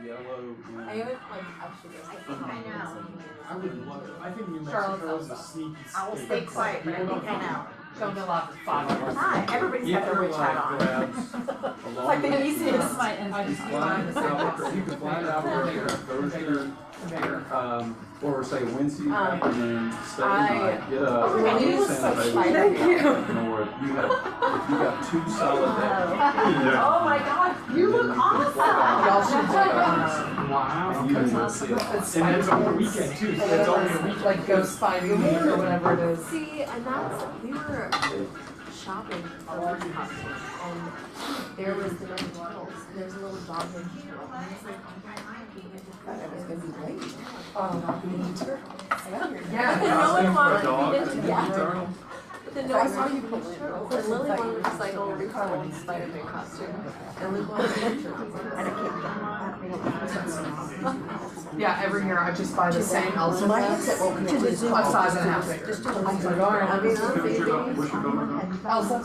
yellow, I and always like actually I know. I would love it. I think New Charlotte Mexico is a also. sneaky I will state. stay quiet, but I think I know. don't allow for fun. Hi, everybody's got their witch hat on. It's like the easiest. You fly to Albuquerque, you can fly to Albuquerque Thursday, or say Wednesday afternoon, stay the night, get up, Oh my God, you look so Santa Fe, shy. Thank you. north. If you got 2 solid days. Oh my God, you look awesome. Y'all should do Wow. And you can go see it. And it's over the weekend too, so it's only a weekend. like ghost finding or whatever it is. See, and we were shopping for Working Hospital, and there was the Ninja Turtles. There's a little dog named Turtle, and it's like, It was gonna be late. Ninja Turtles. yeah, Yeah. no one wanted Dog, to and yeah. turtle. Then no one saw you pull in. But Lily wanted to cycle recall Spider-Man costume, and Luke wanted to Ninja Turtles. And Yeah, every year I just buy the same Elsa My sets. headset won't connect. Plus size and a half bigger. I said, all right, I'll be on What's your daughter? Elsa.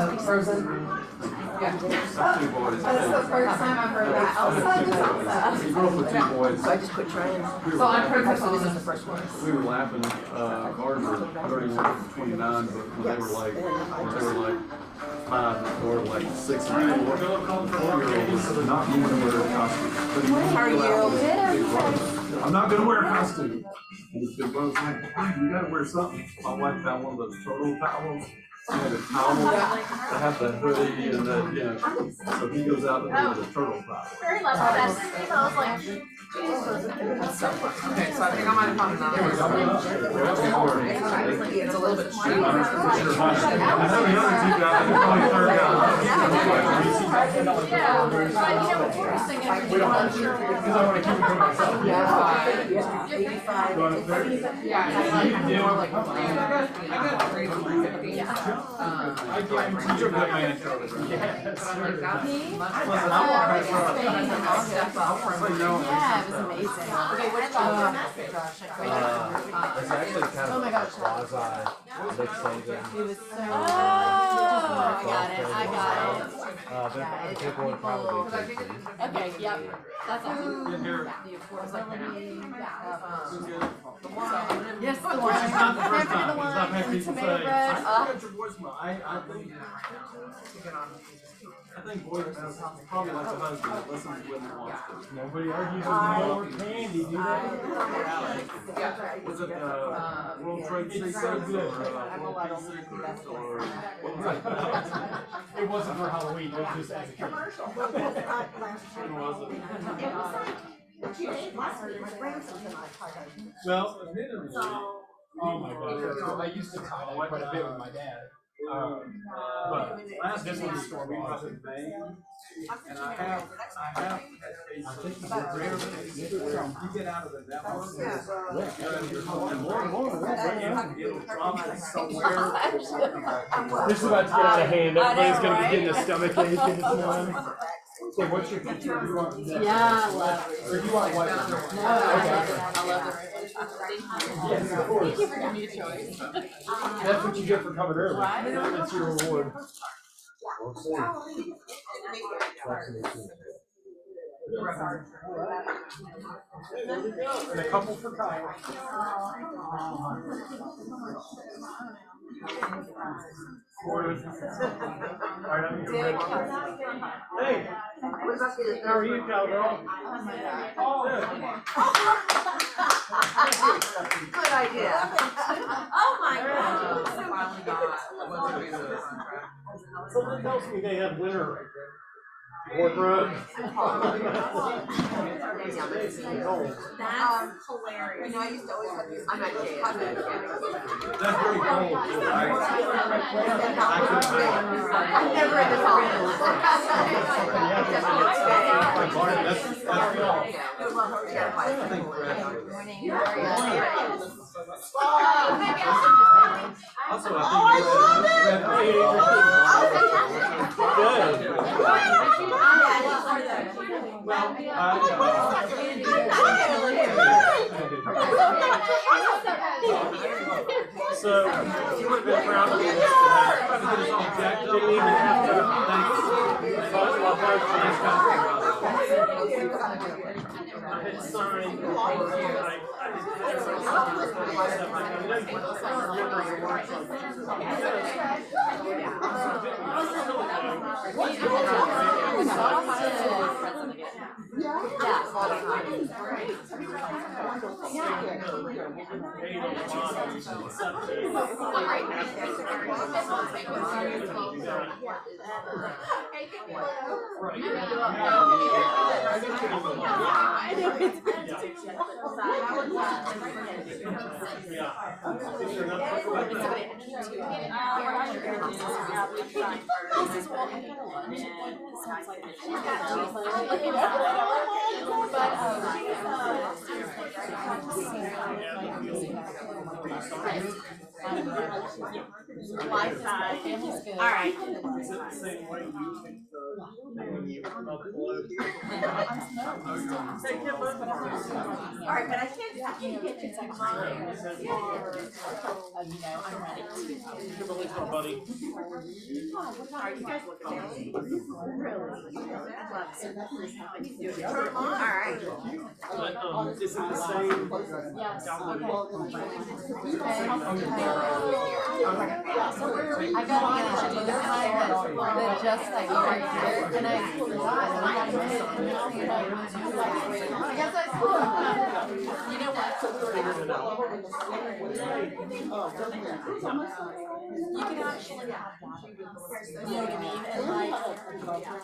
From Frozen. Yeah. That's 2 boys. That's the first time I've heard that. Elsa is Elsa. You grew up with 2 boys. So I just quit trying. So I'm Princess Elsa is the first one. We were laughing, ours were 31 to 29, but when they were like 5 or like 6 and 4-year-old was not going to wear a costume. But he How are you? I'm not gonna wear a costume. And his big brother's like, "Hey, you gotta wear something." My wife found one of those turtle towels. You know, the towel that have the hoodie and the, you know, so he goes out and does the turtle towel. Very lucky. That's the thing. I was like, That's so fun. Okay, so I think I might have found another one. It's a little bit cheap. I know the other 2 guys are probably 30 out. yeah. But you know what's interesting is We don't have to, because I want to keep it to myself. Yeah. 85. Yeah, it's more like I got 350. I guarantee you're good manager. Yes. But I'm like, that's much Listen, better. I'll Step up from yeah, it was amazing. Okay, which It's actually kind Oh of my gosh. quasi Nick Saban. It was so. Oh, I got it. I got it. But people would probably think Okay, yep. That's awesome. The affordability. Yes, the Which one. is not the first Can't time. forget the It's not one. many people Tomato say, bread. I got your voicemail. I think boys probably like the husband that listens when they wants to. Nobody argues with more candy, do they? Was it World Trade Secrets or World Peace Secrets or what was it? It wasn't for Halloween, it was just as a kid. When was it? Well, admittedly, oh my God, I used to tie that quite a bit with my dad. But this one's store we bought in May, and I have you get out of the network, you're in your home, and it'll drop somewhere. This is about to get out of hand. Everybody's gonna be getting a stomach ache in this morning. So what's your picture? Do you want this? Yeah, I love it. Or do you want white? No, I love it. Yes, of course. Thank you for giving me a choice. That's what you get for coming early. That's your reward. we'll see. And a couple for Kyle. Hey, how are you, cowgirl? Good idea. Oh my Someone tells me they have winter wardrobe. That's hilarious. You know, I used to always have these. I'm not kidding. That's very cold, right? I've never in this office. Also, So, you would have been proud of me. Jack didn't even have to thank you. Alright. Is it the same way you think when you upload? Alright, but I can't get you to mine. Give a lick, my buddy. Alright, you guys look at me. Alright. But, is it the same? Yes, Download. I got on another time that just like right here, and I forgot, and I got it, and now you know, because I saw, you know what? You can actually have that, you know what I mean, and like.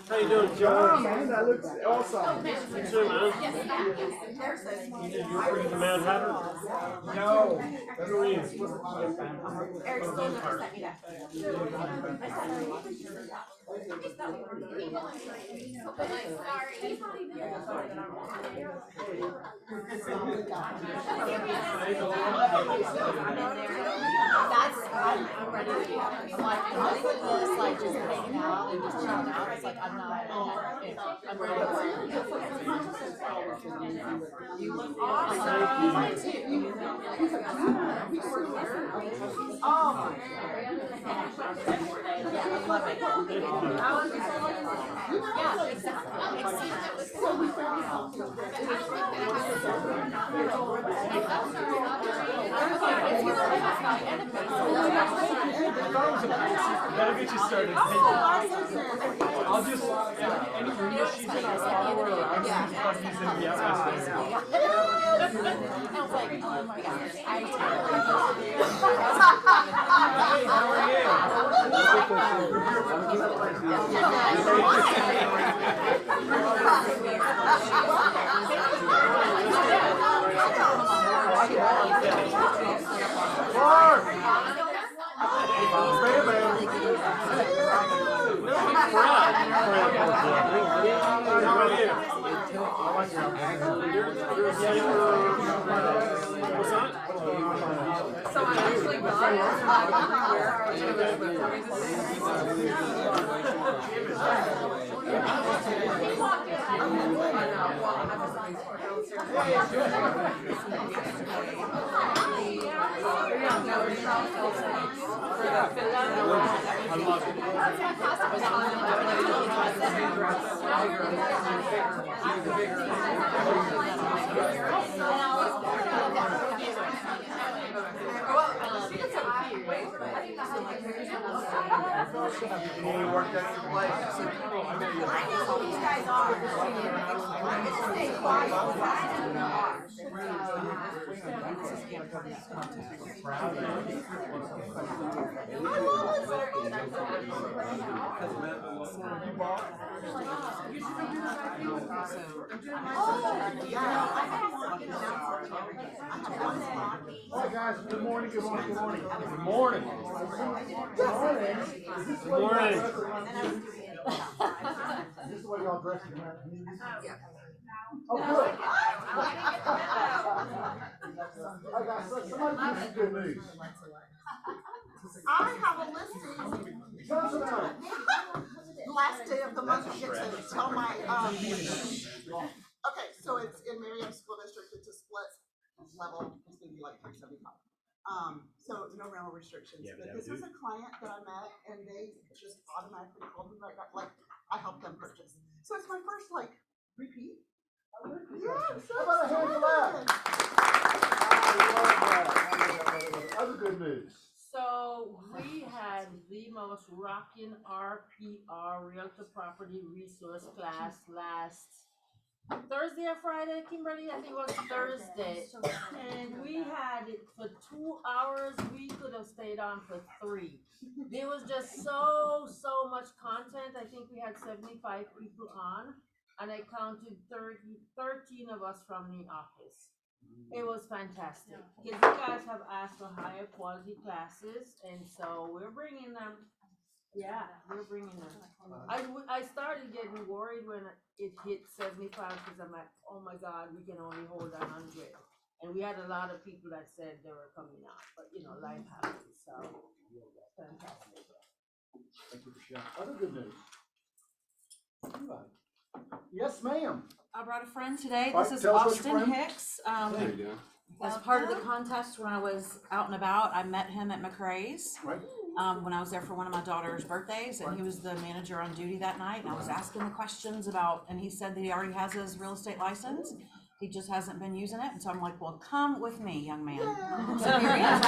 How you doing, John? Man, that looks awesome. You too, man. You're from the Mad Hatter? No. Who are you? Eric still never sent me that. I'm ready to be, I'm like, I'm with this, like, just hanging out and just chilling out, it's like, I'm not, I'm ready to You look awesome. Mine too. Oh. Yeah, I love it. Yeah, exactly. It seemed it was so That'll get you started. I'll just, any rumor she's in our follower or I'm just fucking using the outside. I was like, oh my gosh, I Hey, how So I actually got I love it. Hi guys, good morning, good morning, good morning. Good morning. Good morning. Is this the way y'all dress in here? Oh, good. Hi guys, somebody give me good news. I have a listing. Tell us about it. Last day of the month, I get to tell my, okay, so it's in Marion School District, it's a split level, it's gonna be like 375. So no rental restrictions, but this was a client that I met and they just automatically called me right back, like, I helped them purchase. So it's my first like repeat, Yes. How about a hand for that? Other good news. So we had the most rocking RPR Realtor Property Resource class last Thursday or Friday, Kimberly? I think it was Thursday. And we had it for 2 hours. We could have stayed on for 3. There was just so much content. I think we had 75 people on, and I counted 13 of us from the office. It was fantastic. Because you guys have asked for higher quality classes, and so we're bringing them. Yeah, we're bringing them. I started getting worried when it hit 75 because I'm like, oh my God, we can only hold 100. And we had a lot of people that said they were coming out, but you know, life happens, so fantastic. Thank you for sharing. Other good news. Anybody? Yes, ma'am. I brought a friend today. All This right, is tell us what your Austin friend- Hicks. How you doing? As part of the contest, when I was out and about, I met him at McRae's. Right. When I was there for one of my daughter's birthdays, and he was the manager on duty that night, and I was asking the questions about, and he said that he already has his real estate license. He just hasn't been using it, and so I'm like, well, come with me, young man. So here he is.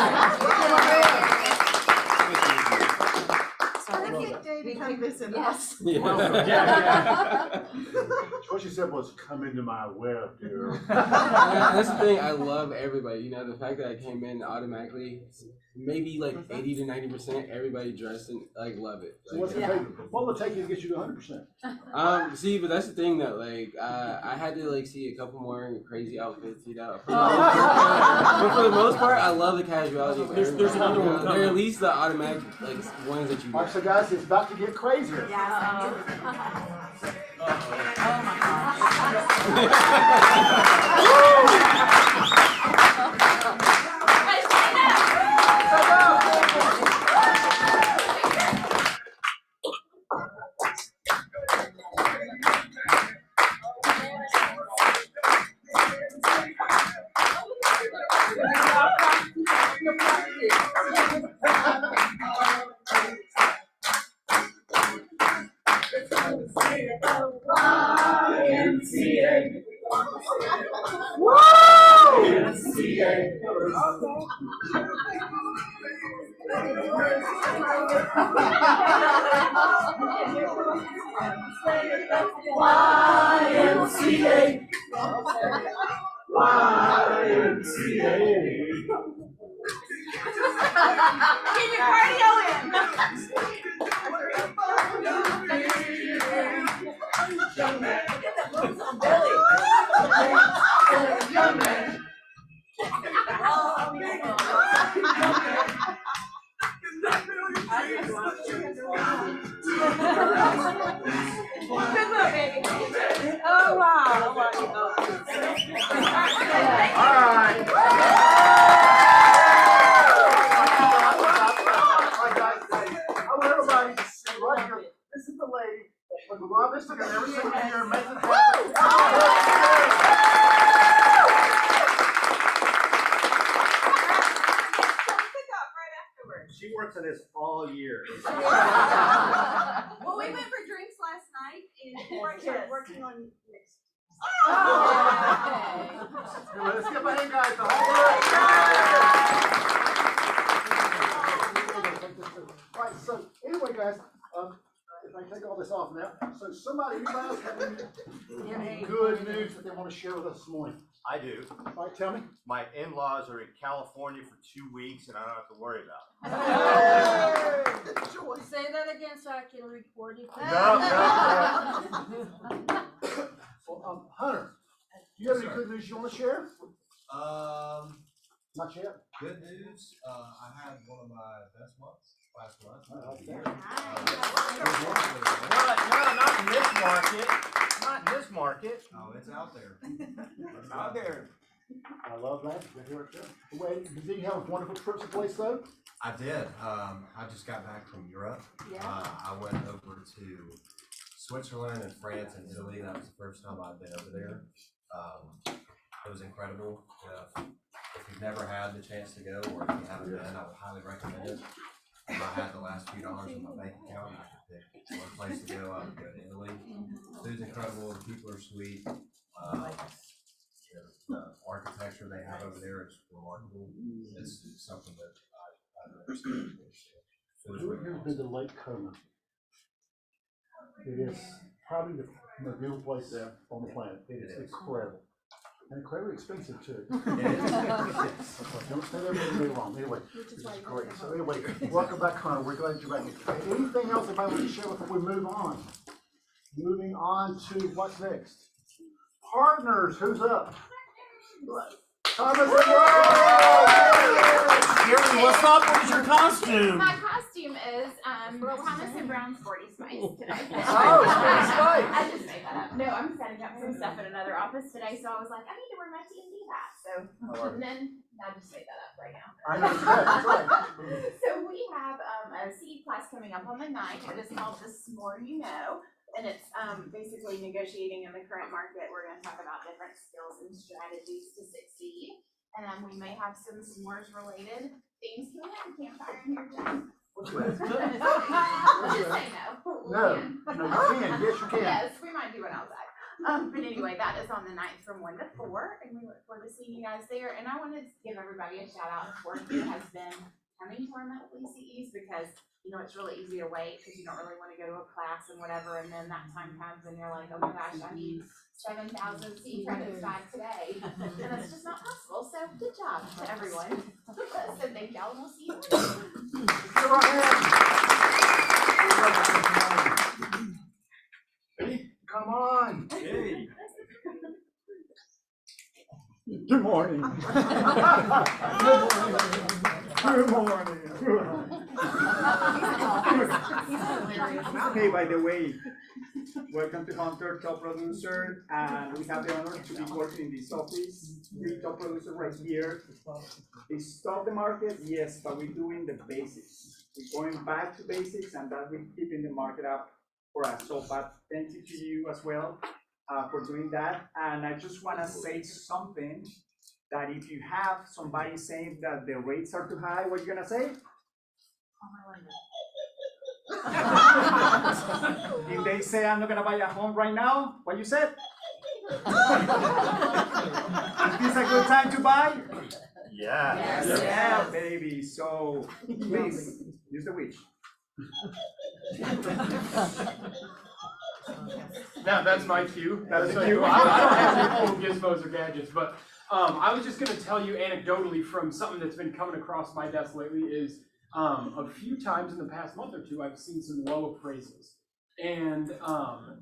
So I think he- Day to come visit us. What she said was, come into my web, dear. That's the thing. I love everybody. You know, the fact that I came in automatically, maybe like 80 to 90%, everybody dressed and like love it. So what's it take? What will it take you to get you to 100%? See, but that's the thing though. Like, I had to like see a couple more crazy outfits, you know. But for the most part, I love the casuality. Of There's another one coming. They're at least the automatic like ones that you. All right, so guys, it's about to get crazier. Get your cardio in. Get the moves on Billy. Good luck, baby. Oh, wow. All right. I want everybody to see right here. This is the lady that the longest took every single year makes it happen. She works at this all year. Well, we went for drinks last night and before I started working on next. Let's give a hand, guys. The whole All right, so anyway, guys, if I take all this off now, so somebody, you guys have any good news that they want to share with us this morning? I do. All right, tell me. My in-laws are in California for 2 weeks and I don't have to worry about it. Say that again so I can record it. Well, Hunter, do you have any good news you want to share? Not yet. Good news. I had one of my best months last month. Not in this market. Not in this market. Oh, it's out there. It's out there. I love that. Good to hear it. Wait, did you have a wonderful trip someplace though? I did. I just got back from Europe. I went over to Switzerland and France and Italy. That was the first time I'd been over there. It was incredible. If you've never had the chance to go, or if you haven't been, I would highly recommend it. If I had the last few dollars in my bank account, I could pick one place to go. I would go to Italy. Food's incredible. The people are sweet. The architecture they have over there is remarkable. It's something that I've never seen. So it's really Here's been to Lake Como. It is probably the most beautiful place there on the planet. It is incredible. And incredibly expensive too. Don't say that very wrong. Anyway, it's great. So anyway, welcome back, Connor. We're glad you're back. Anything else anybody wants to share before we move on? Moving on to what's next? Partners, who's up? Thomas and Gary, what's up? What is your costume? My costume is Thomas and Brown Sporty Spice today. Oh, Sporty Spice. I just made that up. No, I'm setting up some stuff in another office today, so I was like, I need to wear my TND hat. So and then I just made that up right now. I know, that's right. So we have a CE class coming up on the 9th. It is called This More You Know. And it's basically negotiating in the current market. We're going to talk about different skills and strategies to succeed. And then we may have some s'mores related things. Can we have a campfire in here, Jen? Just say no. No, you can. Yes, you can. Yes, we might do it outside. But anyway, that is on the 9th from 1 to 4. And we look forward to seeing you guys there. And I wanted to give everybody a shout out for who has been coming to our monthly CEs because you know, it's really easy to wait because you don't really want to go to a class and whatever, and then that time comes and you're like, oh my gosh, I need 7,000 CE credits back today. And that's just not possible. So good job to everyone. So thank y'all, and we'll see you Ready? Come on. Hey. Good morning. Good morning. Hey, by the way, welcome to Hunter, top producer, and we have the honor to be working in this office. The top producer right here. They stop the market, yes, but we're doing the basics. We're going back to basics, and that will keeping the market up for us. So, but thank you to you as well for doing that. And I just want to say something that if you have somebody saying that the rates are too high, what are you gonna say? If they say I'm not gonna buy a home right now, what you said? Is this a good time to buy? Yeah. Yes. Yeah, baby. So please use the witch. Now that's my cue. That's So the cue. I don't have any cool gizmos or gadgets, but I was just gonna tell you anecdotally from something that's been coming across my desk lately is a few times in the past month or two I've seen some low appraisals. And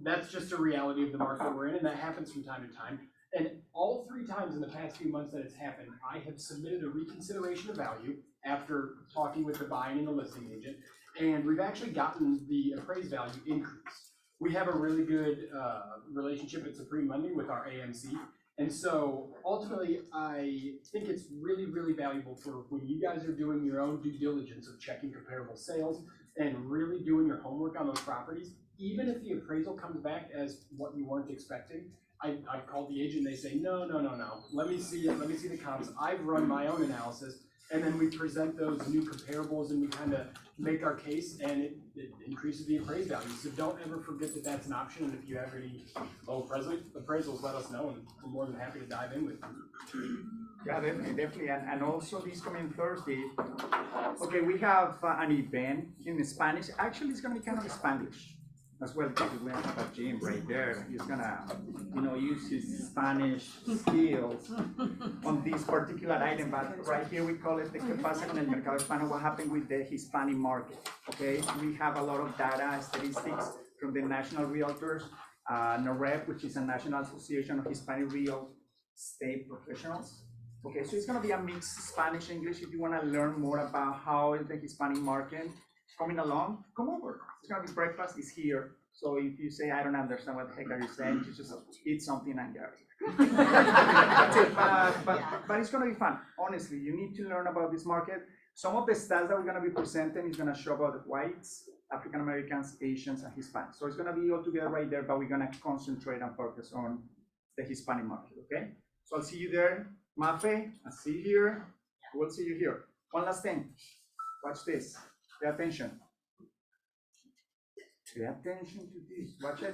that's just a reality of the market we're in, and that happens from time to time. And all 3 times in the past few months that it's happened, I have submitted a reconsideration of value after talking with the buying and the listing agent, and we've actually gotten the appraised value increase. We have a really good relationship at Supreme Lending with our AMC, and so ultimately I think it's really, really valuable for when you guys are doing your own due diligence of checking comparable sales and really doing your homework on those properties. Even if the appraisal comes back as what you weren't expecting, I called the agent and they say, no, let me see it, let me see the comps. I've run my own analysis, and then we present those new comparables and we kind of make our case, and it increases the appraised value. So don't ever forget that that's an option, and if you have any low appraisals, let us know, and we're more than happy to dive in with you. Yeah, definitely, and also this coming Thursday, okay, we have an event in Spanish. Actually, it's gonna be kind of Spanish as well, because we have a Jim right there. He's gonna, use his Spanish skills on this particular item. But right here we call it the ¿Qué pasa con el mercado hispano? What happened with the Hispanic market? Okay, we have a lot of data, statistics from the National Realtors, NAREP, which is a National Association of Hispanic Real Estate Professionals. Okay, so it's gonna be a mixed Spanish-English. If you wanna learn more about how is the Hispanic market coming along, come over. It's gonna be breakfast is here. So if you say, I don't understand what the heck are you saying, you just eat something and go. That's it, but it's gonna be fun. Honestly, you need to learn about this market. Some of the stats that we're gonna be presenting is gonna show about the whites, African Americans, Asians, and Hispanics. So it's gonna be all together right there, but we're gonna concentrate and focus on the Hispanic market, okay? So I'll see you there. Mafe, I'll see you here. We'll see you here. One last thing. Watch this. Pay attention. Pay attention to this. Watch it.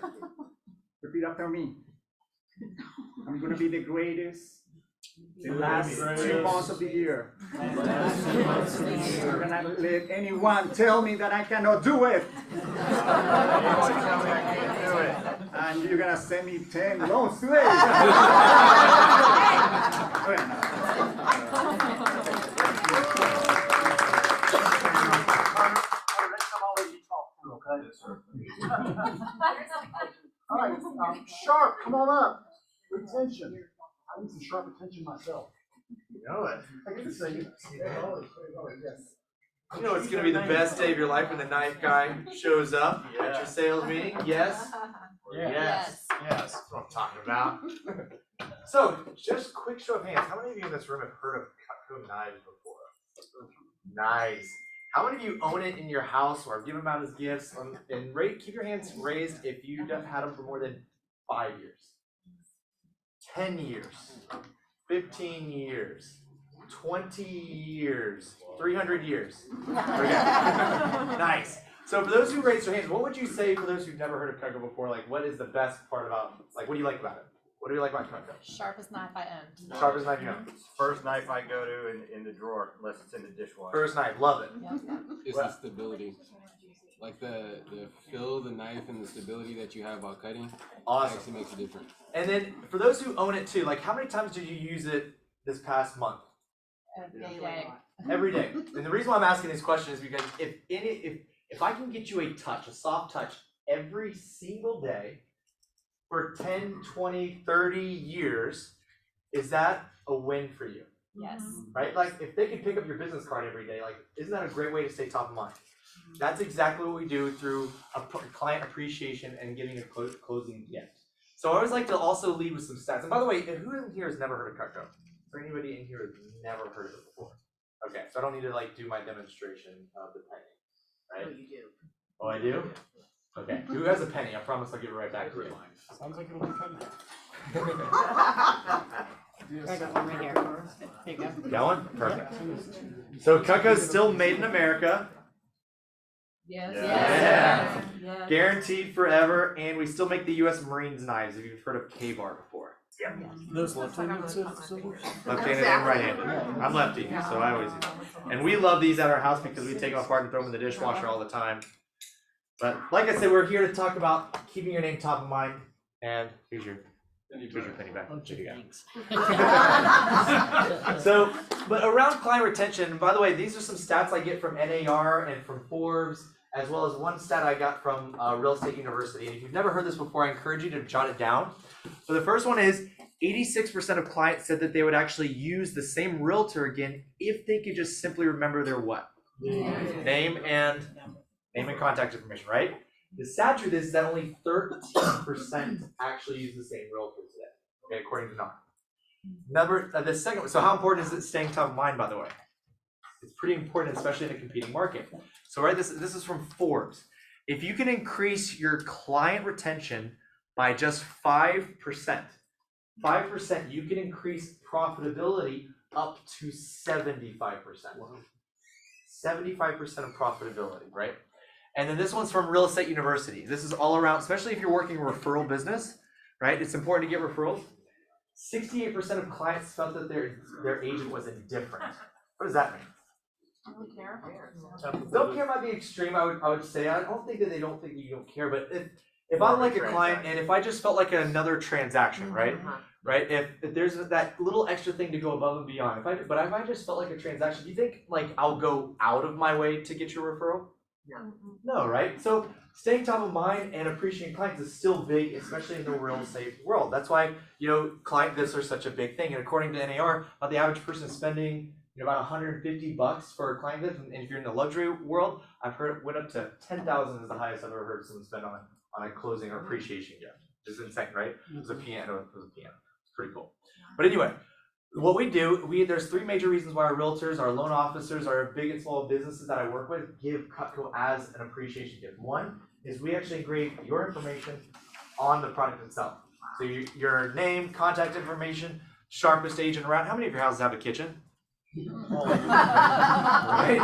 Repeat after me. I'm gonna be the greatest the last 2 months of the year. I'm gonna let anyone tell me that I cannot do it. And you're gonna send me 10 loans today. All right, Sharp, come on up. Retention. I need some sharp attention myself. You know it. I get to say it. Yes. You know it's gonna be the best day of your life when the knife guy shows up at your sales meeting? Yes? Yes. Yes, that's what I'm talking about. So, just quick show of hands, how many of you in this room have heard of Cutco knives before? Nice. How many of you own it in your house or give them out as gifts? And keep your hands raised if you've had them for more than 5 years, 10 years, 15 years, 20 years, 300 years. Okay. Nice. So for those who raised their hands, what would you say for those who've never heard of Cutco before? Like, what is the best part about, like, what do you like about it? What do you like about Cutco? Sharpest knife I owned. Sharpest knife you own. First knife I go to in the drawer, unless it's in the dishwasher. First knife, love it. It's the stability. Like the feel of the knife and the stability that you have while cutting. Awesome. Actually makes a difference. And then for those who own it too, like how many times did you use it this past month? Every day. Every day. And the reason why I'm asking this question is because if I can get you a touch, a soft touch every single day for 10, 20, 30 years, is that a win for you? Yes. Right? Like if they could pick up your business card every day, like isn't that a great way to stay top of mind? That's exactly what we do through a client appreciation and giving a closing gift. So I always like to also lead with some stats. And by the way, who in here has never heard of Cutco? Is there anybody in here who's never heard of it before? Okay, so I don't need to like do my demonstration of the penny, right? Oh, you do. Oh, I do? Okay, who has a penny? I promise I'll give it right back to you. Sounds like it'll be coming. I got one right here. There you go. Got one? Perfect. So Cutco's still made in America. Yes. Yeah. Yes. Guaranteed forever, and we still make the U.S. Marines knives. If you've heard of K-Bar before. Yep. Those left-handed scissors? Left-handed and right-handed. I'm lefty, so I always use them. And we love these at our house because we take them apart and throw them in the dishwasher all the time. But like I said, we're here to talk about keeping your name top of mind. And here's your penny back. So, but around client retention, and by the way, these are some stats I get from NAR and from Forbes, as well as one stat I got from Real Estate University. And if you've never heard this before, I encourage you to jot it down. So the first one is 86% of clients said that they would actually use the same realtor again if they could just simply remember their what? Name and contact information, right? The sad truth is that only 13% actually use the same realtor today, okay, according to NAR. The second one, so how important is it staying top of mind, by the way? It's pretty important, especially in a competing market. So right, this is from Forbes. If you can increase your client retention by just 5%, you can increase profitability up to 75%. 75% of profitability, right? And then this one's from Real Estate University. This is all around, especially if you're working a referral business, right? It's important to get referrals. 68% of clients felt that their agent was indifferent. What does that mean? Don't care. Don't care might be extreme, I would say. I don't think that they don't think you don't care, but if I'm like a client and if I just felt like another transaction, right? Right? If there's that little extra thing to go above and beyond, if I just felt like a transaction, do you think like I'll go out of my way to get your referral? No, right? So staying top of mind and appreciating clients is still big, especially in the real estate world. That's why, client visits are such a big thing. And according to NAR, the average person is spending about $150 for a client visit. And if you're in the luxury world, I've heard it went up to $10,000 is the highest I've ever heard someone spend on a closing or appreciation gift. It's insane, right? It was a piano. It's pretty cool. But anyway, what we do, there's three major reasons why our realtors, our loan officers, our big and small businesses that I work with give Cutco as an appreciation gift. One is we actually engrave your information on the product itself. So your name, contact information, sharpest agent around. How many of your houses have a kitchen? Right?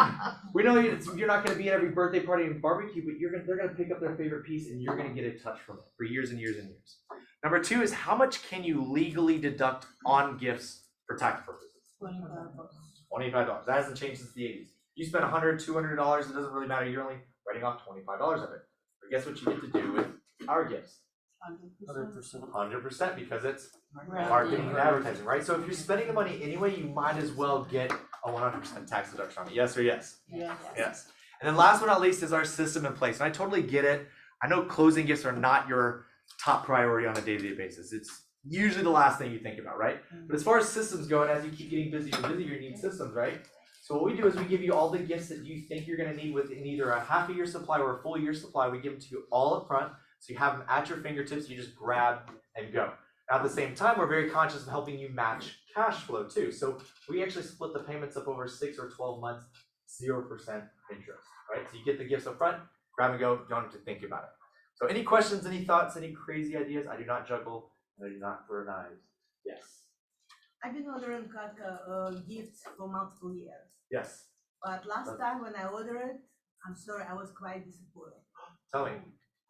We know you're not going to be at every birthday party and barbecue, but they're going to pick up their favorite piece and you're going to get a touch from it for years and years and years. Number 2 is how much can you legally deduct on gifts for tax purposes? $25. That hasn't changed since the 80s. You spend $100, $200, it doesn't really matter. You're only writing off $25 of it. But guess what you get to do with our gifts? 100%. 100% because it's marketing and advertising, right? So if you're spending the money anyway, you might as well get a 100% tax deduction on it. Yes or yes? Yes. Yes. And then last but not least is our system in place. And I totally get it. I know closing gifts are not your top priority on a day-to-day basis. It's usually the last thing you think about, right? But as far as systems go, and as you keep getting busier and busier, you need systems, right? So what we do is we give you all the gifts that you think you're gonna need within either a half a year supply or a full year supply. We give them to you all up front, so you have them at your fingertips, you just grab and go. Now at the same time, we're very conscious of helping you match cash flow too. So we actually split the payments up over 6 or 12 months, 0% interest, right? So you get the gifts up front, grab and go, you don't have to think about it. So any questions, any thoughts, any crazy ideas? I do not juggle, and I do not throw knives. Yes. I've been ordering gifts for multiple years. Yes. But last time when I ordered, I'm sorry, I was quite disappointed. Tell me.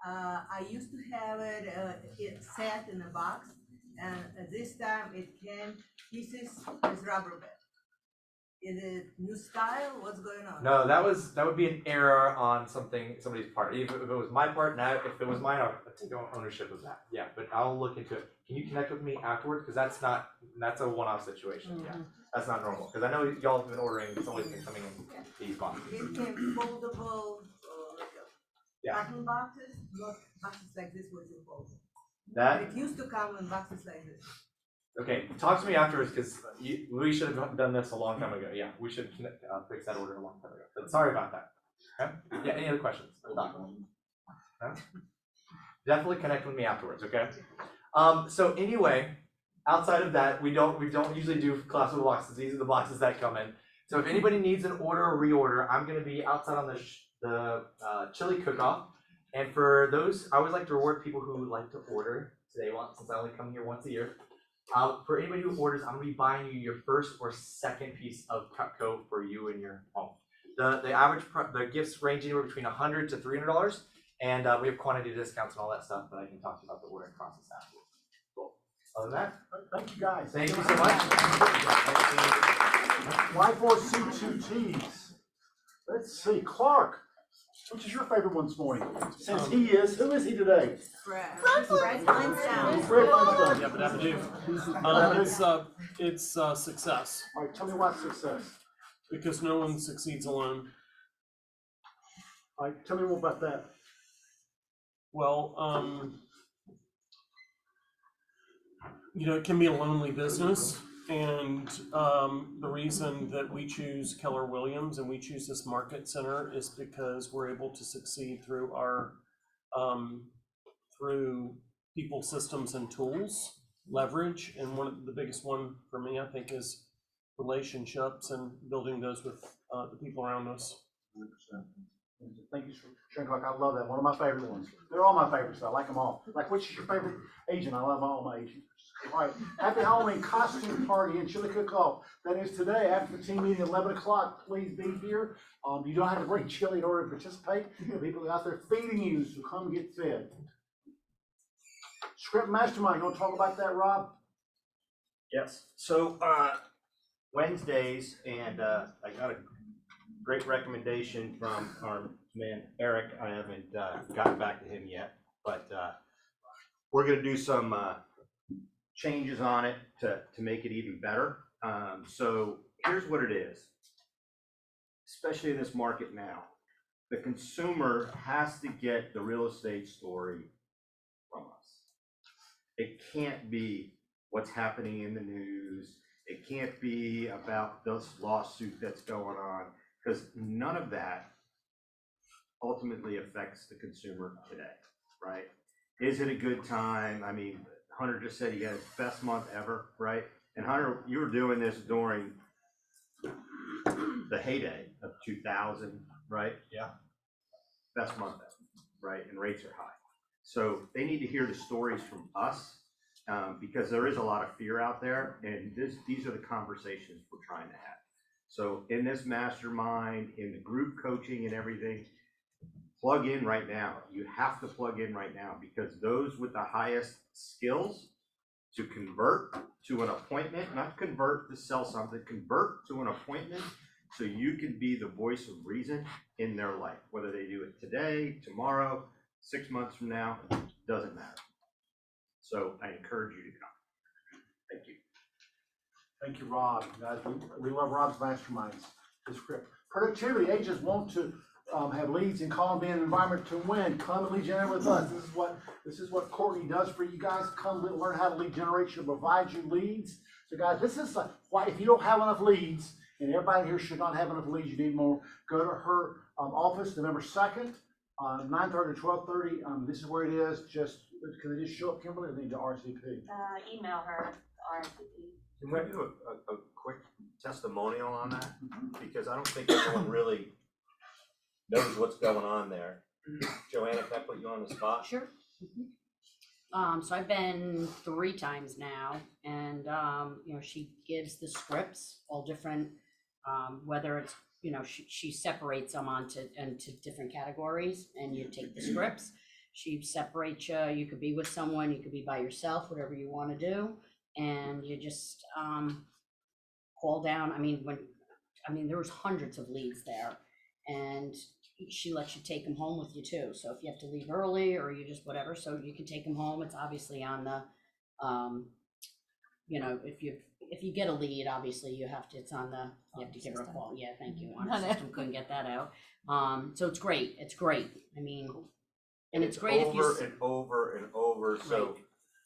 I used to have it set in a box, and this time it came pieces with rubber band. Is it new style? What's going on? No, that would be an error on somebody's part. If it was my part, now if it was mine, I'll take ownership of that. Yeah, but I'll look into it. Can you connect with me afterwards? Because that's a one-off situation. Yeah, that's not normal. Because I know y'all have been ordering. It's always been coming in these boxes. It came foldable, packing boxes, not boxes like this was involved. That It used to come in boxes like this. Okay, talk to me afterwards because we should have done this a long time ago. Yeah, we should fix that order a long time ago. But sorry about that. Okay? Yeah, any other questions? We'll talk. Okay? Definitely connect with me afterwards, okay? So anyway, outside of that, we don't usually do collapsible boxes. These are the boxes that come in. So if anybody needs an order or reorder, I'm gonna be outside on the chili cook-off. And for those, I always like to reward people who like to order today, since I only come here once a year. For anybody who orders, I'm gonna be buying you your first or second piece of Cutco for you and your home. The average the gifts range anywhere between $100 to $300, and we have quantity discounts and all that stuff. But I can talk to you about the ordering process afterwards. Cool. Other than that, Thank you guys. thank you so much. Y4C2Ts. Let's see, Clark, which is your favorite one this morning? Since who is he today? Fred Flintstone. Fred Flintstone. Yeah, but it's success. All right, tell me why success. Because no one succeeds alone. All right, tell me more about that. Well, it can be a lonely business, and the reason that we choose Keller Williams and we choose this market center is because we're able to succeed through our through people, systems, and tools, leverage, and one of the biggest one for me, I think, is relationships and building those with the people around us. 100%. Thank you, Shancock. I love that. One of my favorite ones. They're all my favorites. I like them all. Like, which is your favorite Asian? I love all my Asians. All right. Happy Halloween costume party and chili cook-off. That is today after the team meeting at 11 o'clock. Please be here. You don't have to bring chili in order to participate. The people out there feeding you, so come get fed. Script Mastermind. You want to talk about that, Rob? Yes. So Wednesdays, and I got a great recommendation from our man Eric. I haven't gotten back to him yet, but we're going to do some changes on it to make it even better. So here's what it is, especially in this market now. The consumer has to get the real estate story from us. It can't be what's happening in the news. It can't be about this lawsuit that's going on, because none of that ultimately affects the consumer today, right? Is it a good time? I mean, Hunter just said he had his best month ever, right? And Hunter, you were doing this during the heyday of 2000, right? Yeah. Best month ever, right? And rates are high. So they need to hear the stories from us, because there is a lot of fear out there, and these are the conversations we're trying to have. So in this mastermind, in the group coaching and everything, plug in right now. You have to plug in right now, because those with the highest skills to convert to an appointment, not convert to sell something, convert to an appointment, so you can be the voice of reason in their life. Whether they do it today, tomorrow, 6 months from now, doesn't matter. So I encourage you to come. Thank you. Thank you, Rob. Guys, we love Rob's masterminds. It's great. Productivity, agents want to have leads and call and be in an environment to win. Come and lead generate with us. This is what Courtney does for you guys. Come learn how to lead generate. She'll provide you leads. So guys, this is why if you don't have enough leads, and everybody here should not have enough leads, you need more, go to her office November 2nd, 9:30 to 12:30. This is where it is. Can they just show up, Kimberly, or they need to RSVP? Email her, RSVP. Can we do a quick testimonial on that? Because I don't think everyone really knows what's going on there. Joanna, can I put you on the spot? Sure. So I've been 3 times now, and you know, she gives the scripts, all different, whether it's, you know, she separates them into different categories, and you take the scripts. She separates you. You could be with someone, you could be by yourself, whatever you want to do, and you just call down. I mean, there was hundreds of leads there, and she lets you take them home with you too. So if you have to leave early or you just whatever, so you can take them home. It's obviously on the, you know, if you get a lead, obviously you have to give her a call. Yeah, thank you. On our system couldn't get that out. So it's great. It's great. I mean, and it's great if you over and over and over. So Right.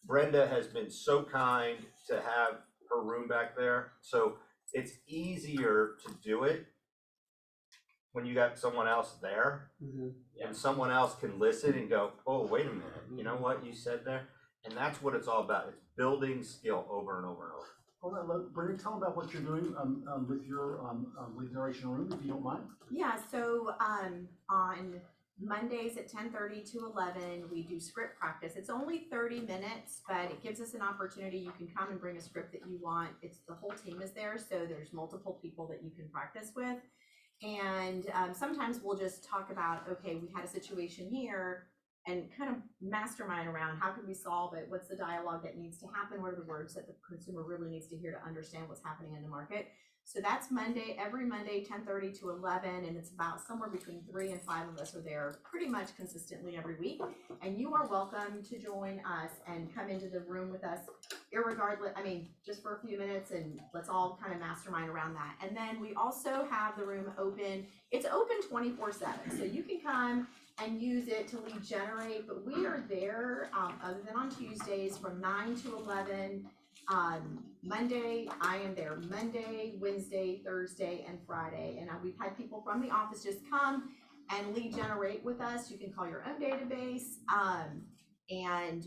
Brenda has been so kind to have her room back there. So it's easier to do it when you got someone else there, and someone else can listen and go, oh, wait a minute, you know what you said there? And that's what it's all about. It's building skill over and over and over. Well, Brittany, tell them about what you're doing with your lead generation room, if you don't mind. Yeah, so on Mondays at 10:30 to 11, we do script practice. It's only 30 minutes, but it gives us an opportunity. You can come and bring a script that you want. The whole team is there, so there's multiple people that you can practice with. And sometimes we'll just talk about, okay, we had a situation here, and kind of mastermind around how could we solve it? What's the dialogue that needs to happen? What are the words that the consumer really needs to hear to understand what's happening in the market? So that's every Monday, 10:30 to 11, and it's about somewhere between 3 and 5 of us are there pretty much consistently every week. And you are welcome to join us and come into the room with us, irregardless, I mean, just for a few minutes, and let's all kind of mastermind around that. And then we also have the room open. It's open 24/7, so you can come and use it to lead generate, but we are there, other than on Tuesdays, from 9 to 11. Monday, I am there Monday, Wednesday, Thursday, and Friday. And we've had people from the office just come and lead generate with us. You can call your own database. And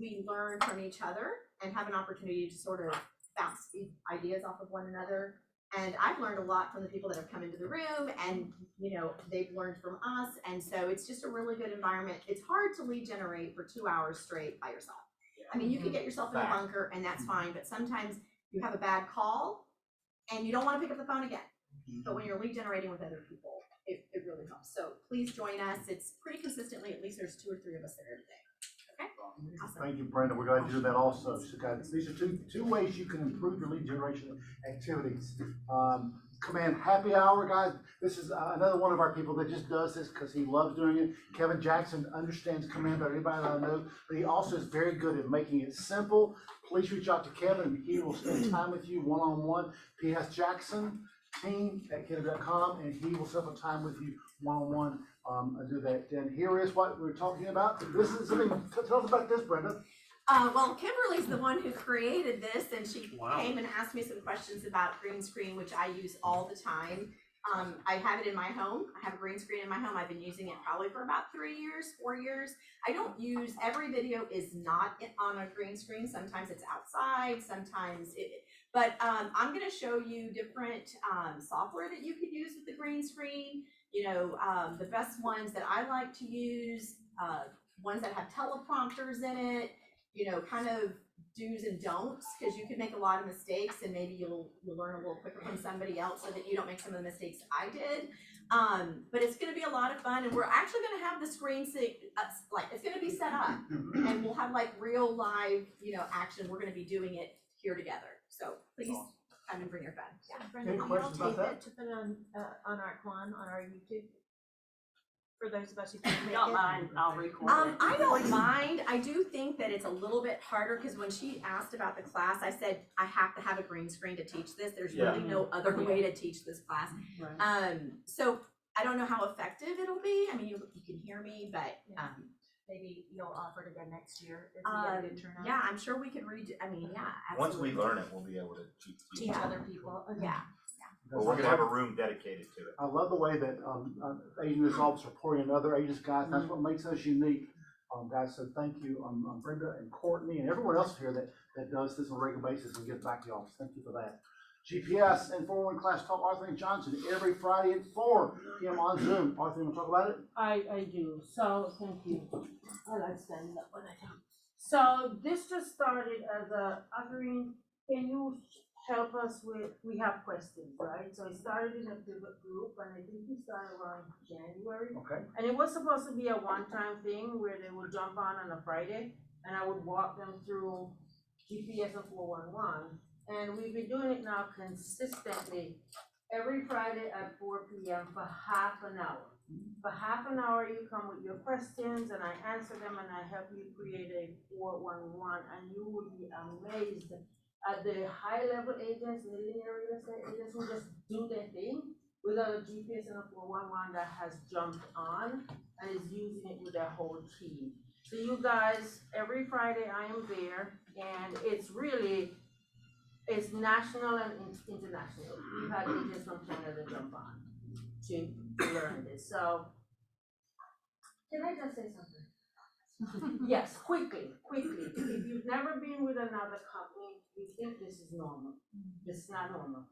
we learn from each other and have an opportunity to sort of bounce ideas off of one another. And I've learned a lot from the people that have come into the room, and you know, they've learned from us. And so it's just a really good environment. It's hard to lead generate for 2 hours straight by yourself. I mean, you can get yourself in a bunker and that's fine, but sometimes you have a bad call and you don't want to pick up the phone again. But when you're lead generating with other people, it really helps. So please join us. It's pretty consistently, at least there's 2 or 3 of us there every day. Okay? Awesome. Thank you, Brenda. We're glad to do that also. So guys, these are two ways you can improve your lead generation activities. Command happy hour, guys. This is another one of our people that just does this because he loves doing it. Kevin Jackson understands command better than anybody that I know, but he also is very good at making it simple. Please reach out to Kevin. He will spend time with you one-on-one. PS Jackson team at Kevin.com, and he will set up a time with you one-on-one and do that. And here is what we're talking about. This is something. Tell us about this, Brenda. Well, Kimberly's the one who created this, and she came and asked me some questions about green screen, which I use all the time. I have it in my home. I have a green screen in my home. I've been using it probably for about 3 years, 4 years. I don't use, every video is not on a green screen. Sometimes it's outside, sometimes but I'm gonna show you different software that you could use with the green screen. You know, the best ones that I like to use, ones that have teleprompters in it. you know, kind of do's and don'ts, because you could make a lot of mistakes and maybe you'll learn a little quicker from somebody else so that you don't make some of the mistakes I did. But it's gonna be a lot of fun, and we're actually gonna have the screen like, it's gonna be set up, and we'll have like real live, you know, action. We're gonna be doing it here together. So please come and bring your friends. Yeah. Brenda, Any will you all questions about tape that? it to put on our Quan, on our YouTube? For those of us who can't If make you it? don't mind, I'll record it. I don't mind. I do think that it's a little bit harder, because when she asked about the class, I said, I have to have a green screen to teach this. There's really no other way to teach this class. Right. So I don't know how effective it'll be. I mean, you can hear me, but, Maybe you'll offer it again next year if we get a good turnout. yeah, I'm sure we could redo, I mean, yeah, Once absolutely. we learn it, we'll be able to teach Teach other people. Okay. Yeah. But we're gonna have a room dedicated to it. I love the way that, agents officers are pouring in other agents, guys, that's what makes us unique. Guys, so thank you, Brenda and Courtney and everyone else here that does this on a regular basis and gives back to y'all, thank you for that. GPS and 401 Class Talk, Arthur and Johnson, every Friday at 4 p.m. on Zoom. Arthur, you wanna talk about it? I do, so thank you. I like standing up when I talk. So this just started as a, Irene, can you help us with, we have questions, right? So it started in a pivot group, and I think we started around January. Okay. And it was supposed to be a one-time thing where they would jump on a Friday, and I would walk them through GPS and 411. And we've been doing it now consistently, every Friday at 4 p.m. for half an hour. For half an hour, you come with your questions, and I answer them, and I help you create a 411, and you will be amazed at the high-level agents, millionaire real estate agents who just do their thing without a GPS and a 411 that has jumped on and is using it with their whole team. So you guys, every Friday I am there, and it's really, it's national and international. We've had agents from Canada jump on to learn this. So, can I just say something? Yes, quickly. If you've never been with another company, you think this is normal. This is not normal.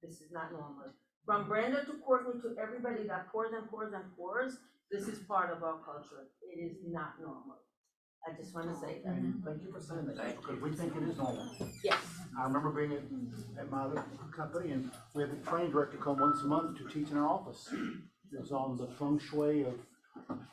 This is not normal. From Brenda to Courtney to everybody that pours and pours and pours, this is part of our culture. It is not normal. I just want to say that. Thank you for saying that, because we think it is normal. Yes. I remember being at my other company, and we had the training director come once a month to teach in our office. It was on the feng shui of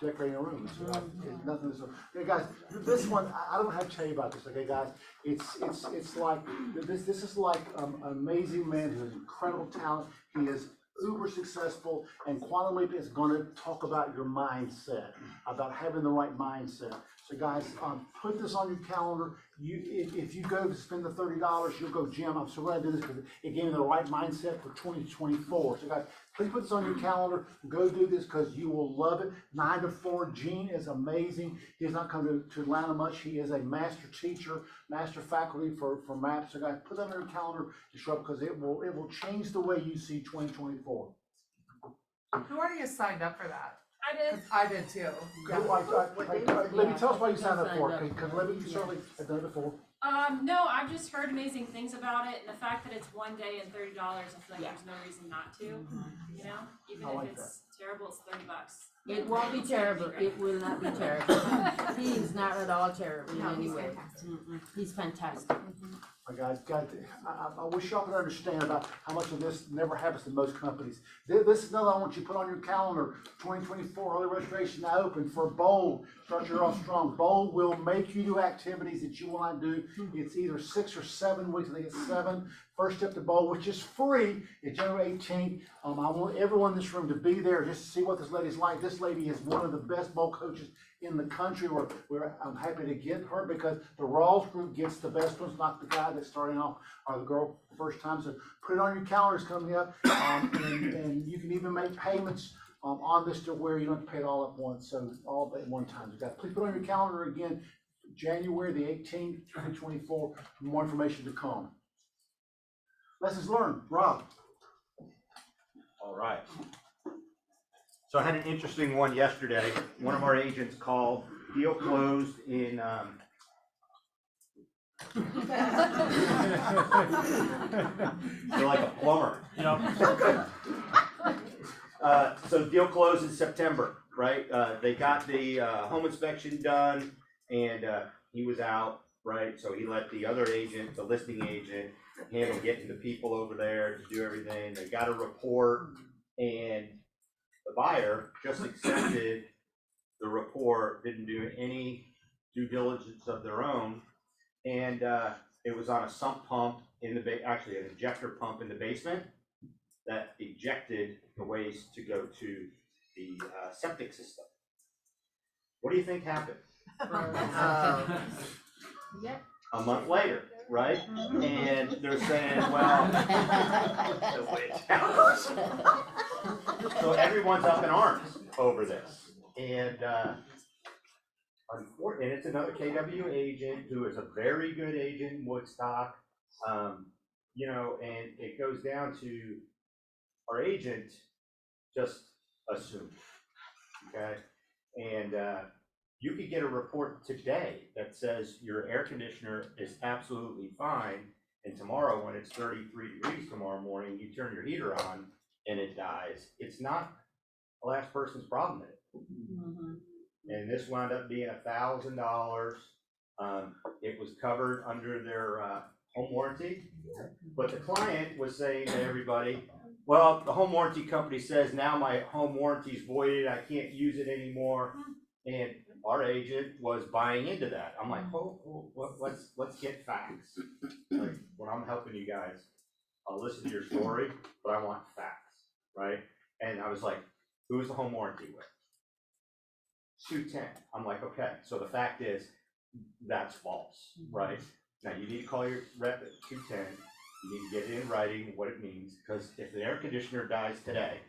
decorating a room. So it's nothing. So, hey guys, this one I don't have to tell you about this. Okay, guys, it's like this is like an amazing man who has incredible talent. He is uber successful, and Quantum Leap is going to talk about your mindset, about having the right mindset. So guys, put this on your calendar. If you go to spend the $30, you'll go, Jim, I'm so glad I did this because it gave me the right mindset for 2024. So guys, please put this on your calendar. Go do this because you will love it. 9 to 4, Gene is amazing. He has not come to Atlanta much. He is a master teacher, master faculty for MAP. So guys, put that on your calendar to show up because it will change the way you see 2024. Who already has signed up for that? I did. I did too. Libby, tell us why you signed up for it, because Libby, you certainly have done it before. No, I've just heard amazing things about it, and the fact that it's one day and $30, I feel like there's no reason not to. You know, even I if like it's terrible, it's $30. It won't be terrible. It will not be terrible. He is not at all terrible in any way. He's fantastic. Guys, I wish y'all could understand about how much of this never happens in most companies. This is another I want you to put on your calendar. 2024 early registration now open for Bold. Start your off strong. Bold will make you do activities that you will not do. It's either 6 or 7 weeks. I think it's 7. First step to Bold, which is free. It's January 18th. I want everyone in this room to be there just to see what this lady's like. This lady is one of the best Bold coaches in the country. I'm happy to get her because the Rawls group gets the best ones, not the guy that's starting off or the girl first time. So put it on your calendars coming up, and you can even make payments on this to where you don't have to pay it all at once. So all at one time. So guys, please put it on your calendar again, January the 18th, 2024. For more information to come. Lessons learned, Rob. All right. So I had an interesting one yesterday. One of our agents called, deal closed in, you're like a plumber. So deal closed in September, right? They got the home inspection done, and he was out right? So he let the other agent, the listing agent, handle getting the people over there to do everything. They got a report, and the buyer just accepted the report, didn't do any due diligence of their own, and it was on a sump pump in the actually an ejector pump in the basement that ejected the waste to go to the septic system. What do you think happened? A month later, right? And they're saying, well, the witch house. So everyone's up in arms over this. And unfortunately, it's another KW agent who is a very good agent in Woodstock. You know, and it goes down to our agent just assumed, okay? And you could get a report today that says your air conditioner is absolutely fine, and tomorrow when it's 33 degrees tomorrow morning, you turn your heater on and it dies. It's not the last person's problem. And this wound up being $1,000. It was covered under their home warranty, but the client was saying to everybody, well, the home warranty company says now my home warranty is voided, I can't use it anymore. And our agent was buying into that. I'm like, let's get facts. Like, when I'm helping you guys, I'll listen to your story, but I want facts, right? And I was like, who's the home warranty with? 210. I'm like, okay, so the fact is, that's false, right? Now you need to call your rep at 210. You need to get it in writing what it means, because if the air conditioner dies today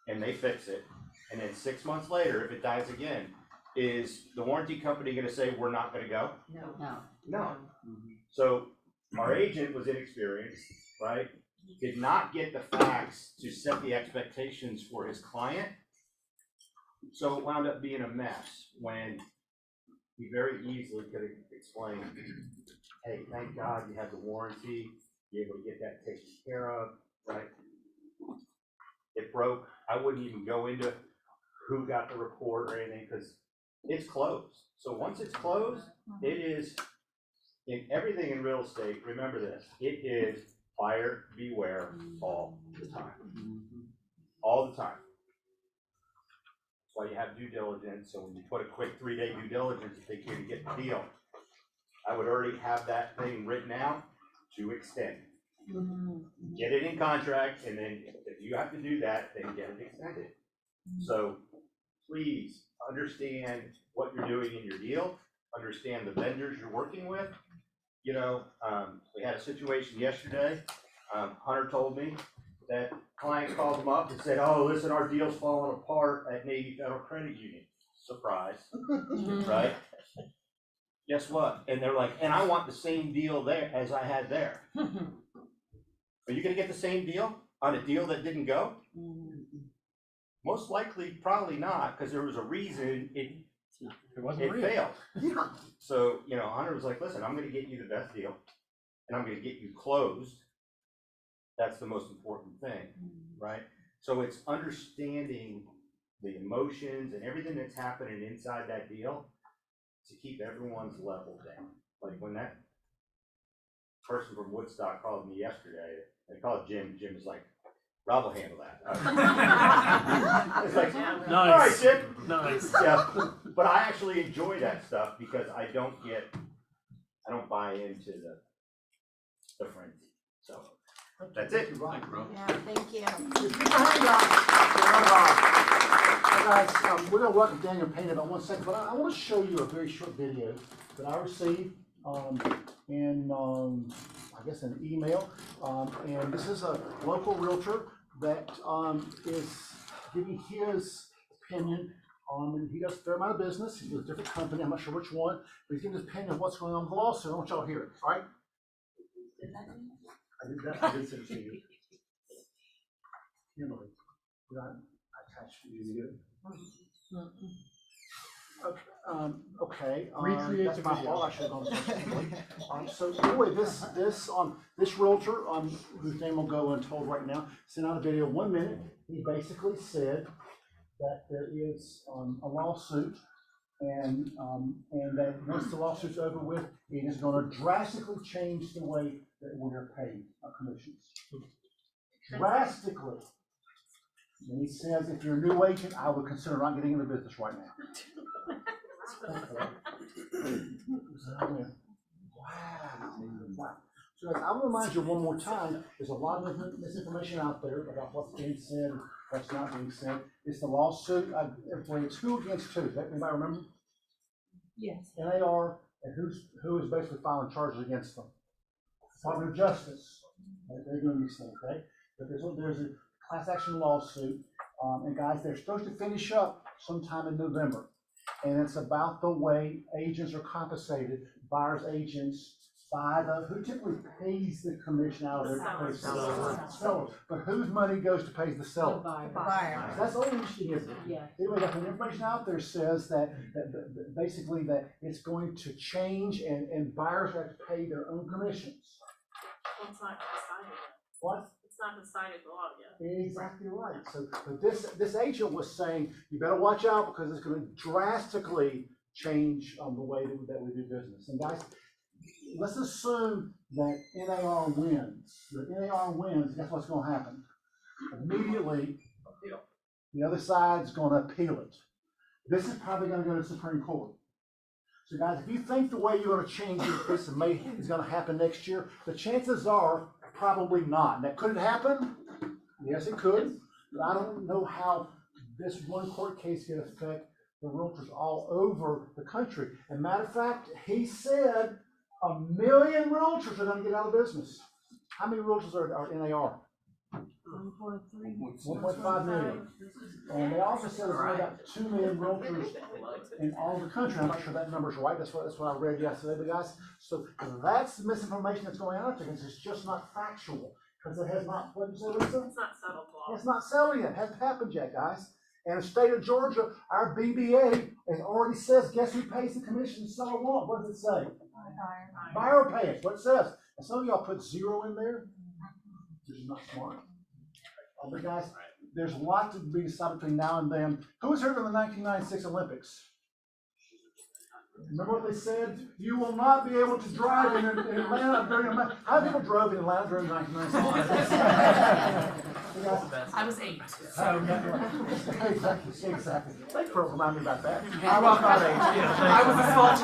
and they fix it, and then 6 months later, if it dies again, is the warranty company going to say we're not going to go? No. So our agent was inexperienced, right? Did not get the facts to set the expectations for his client. So it wound up being a mess when he very easily could have explained, hey, thank God you had the warranty, you're able to get that taken care of, right? It broke. I wouldn't even go into who got the report or anything, because it's closed. So once it's closed, it is, in everything in real estate, remember this, it is buyer beware all the time. All the time. That's why you have due diligence. So when you put a quick 3-day due diligence, if they can't get the deal, I would already have that thing written out to extend. Get it in contract, and then if you have to do that, then get it extended. So please understand what you're doing in your deal, understand the vendors you're working with. You know, we had a situation yesterday. Hunter told me that client called him up and said, oh, listen, our deal's falling apart at Navy Federal Credit Union. Surprise, right? Guess what? And they're like, and I want the same deal there as I had there. Are you gonna get the same deal on a deal that didn't go? Most likely, probably not, because there was a reason it failed. So, you know, Hunter was like, listen, I'm gonna get you the best deal, and I'm gonna get you closed. That's the most important thing, right? So it's understanding the emotions and everything that's happening inside that deal to keep everyone's level down. Like when that person from Woodstock called me yesterday, they called Jim. Jim was like, Rob will handle that. It's like, Nice. all right, Jim. Nice. Yeah, but I actually enjoy that stuff because I don't buy into the frenzy. So that's it. Yeah, thank you. Guys, we're gonna work Daniel Payne in about 1 second, but I want to show you a very short video that I received in I guess an email, and this is a local realtor that is giving his opinion on, and he does a fair amount of business. He's with a different company, I'm not sure which one, but he's giving his opinion of what's going on with the lawsuit. I want y'all to hear it, all right? I did that, I did send it to you. Emily, did I attach you? Okay. Recreate That's the my video. fault. I should have gone first. So anyway, this realtor, whose name will go untold right now, sent out a video 1 minute. He basically said that there is a lawsuit And that once the lawsuit's over with, it is gonna drastically change the way that we're paid our commissions. Drastically. And he says, if you're a new agent, I would consider not getting into business right now. Wow. So I will remind you one more time, there's a lot of misinformation out there about what's being said, what's not being said. It's the lawsuit, it's who against who, does anybody remember? Yes. NAR, and who is basically filing charges against them? Department of Justice, they're doing these things, okay? But there's a class action lawsuit, and guys, they're supposed to finish up sometime in November. And it's about the way agents are compensated, buyer's agents, by who typically pays the commission out of their seller. But whose money goes to pay the seller? The buyer. That's all interesting, isn't it? Yeah. Anyway, the information out there says that basically that it's going to change and buyers have to pay their own commissions. Well, it's not decided yet. What? It's not decided law yet. Exactly right. So this agent was saying, you better watch out because it's going to drastically change the way that we do business. And guys, let's assume that NAR wins. The NAR wins, guess what's going to happen? Immediately, the other side's going to appeal it. This is probably going to go to the Supreme Court. So guys, if you think the way you're going to change this is going to happen next year, the chances are probably not. Now, could it happen? Yes, it could. But I don't know how this one court case can affect the realtors all over the country. And matter of fact, he said 1 million realtors are going to get out of business. How many realtors are NAR? 1.5 million. And they also said there's only about 2 million realtors in all the country. I'm not sure that number's right. That's what I read yesterday, but guys. So that's the misinformation that's going out there because it's just not factual. Because it has not, what did you say, Lisa? It's not settled law. It's not settled yet. It hasn't happened yet, guys. And the state of Georgia, our BBA, it already says, guess who pays the commission the seller want? What does it say? Buyer pays. What it says. And some of y'all put 0 in there, which is not smart. But guys, there's a lot to be decided between now and then. Who was here in the 1996 Olympics? Remember what they said? You will not be able to drive in Atlanta during Atlanta. How many people drove in Atlanta during 1996? I was 8. Exactly. Thanks for reminding me about that. I was not 8. I was a small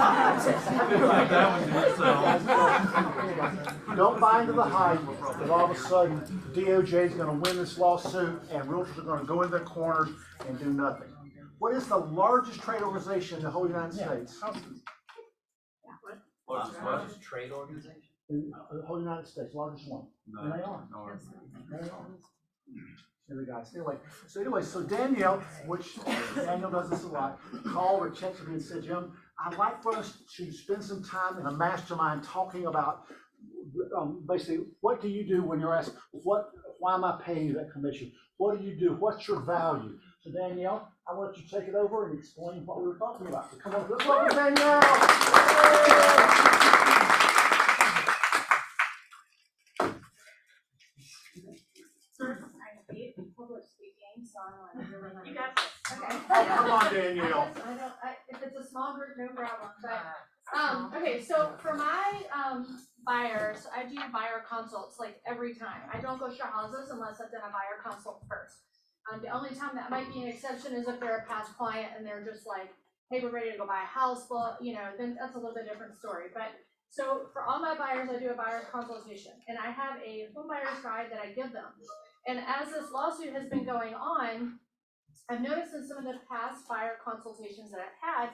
child. Don't buy into the hype that all of a sudden DOJ is going to win this lawsuit and realtors are going to go in their corners and do nothing. What is the largest trade organization in the whole United States? Largest trade organization? In the whole United States, largest one. And they are. Anyway, guys. So Danielle, which Danielle does this a lot, called or texted me and said, Jim, I'd like for us to spend some time in a mastermind talking about basically what do you do when you're asked, why am I paying you that commission? What do you do? What's your value? So Danielle, I want you to take it over and explain what we were talking about. So come on, let's welcome Danielle. Public speaking, so I don't really want to. You got this. Okay. Come on, Danielle. If it's a small group, no problem, but, okay, so for my, buyers, I do buyer consults like every time. I don't go show houses unless I've done a buyer consult first. The only time that might be an exception is if they're a past client and they're just like, hey, we're ready to go buy a house, well, then that's a little bit different story. But so for all my buyers, I do a buyer's consultation and I have a home buyer's guide that I give them. And as this lawsuit has been going on, I've noticed in some of the past buyer consultations that I've had,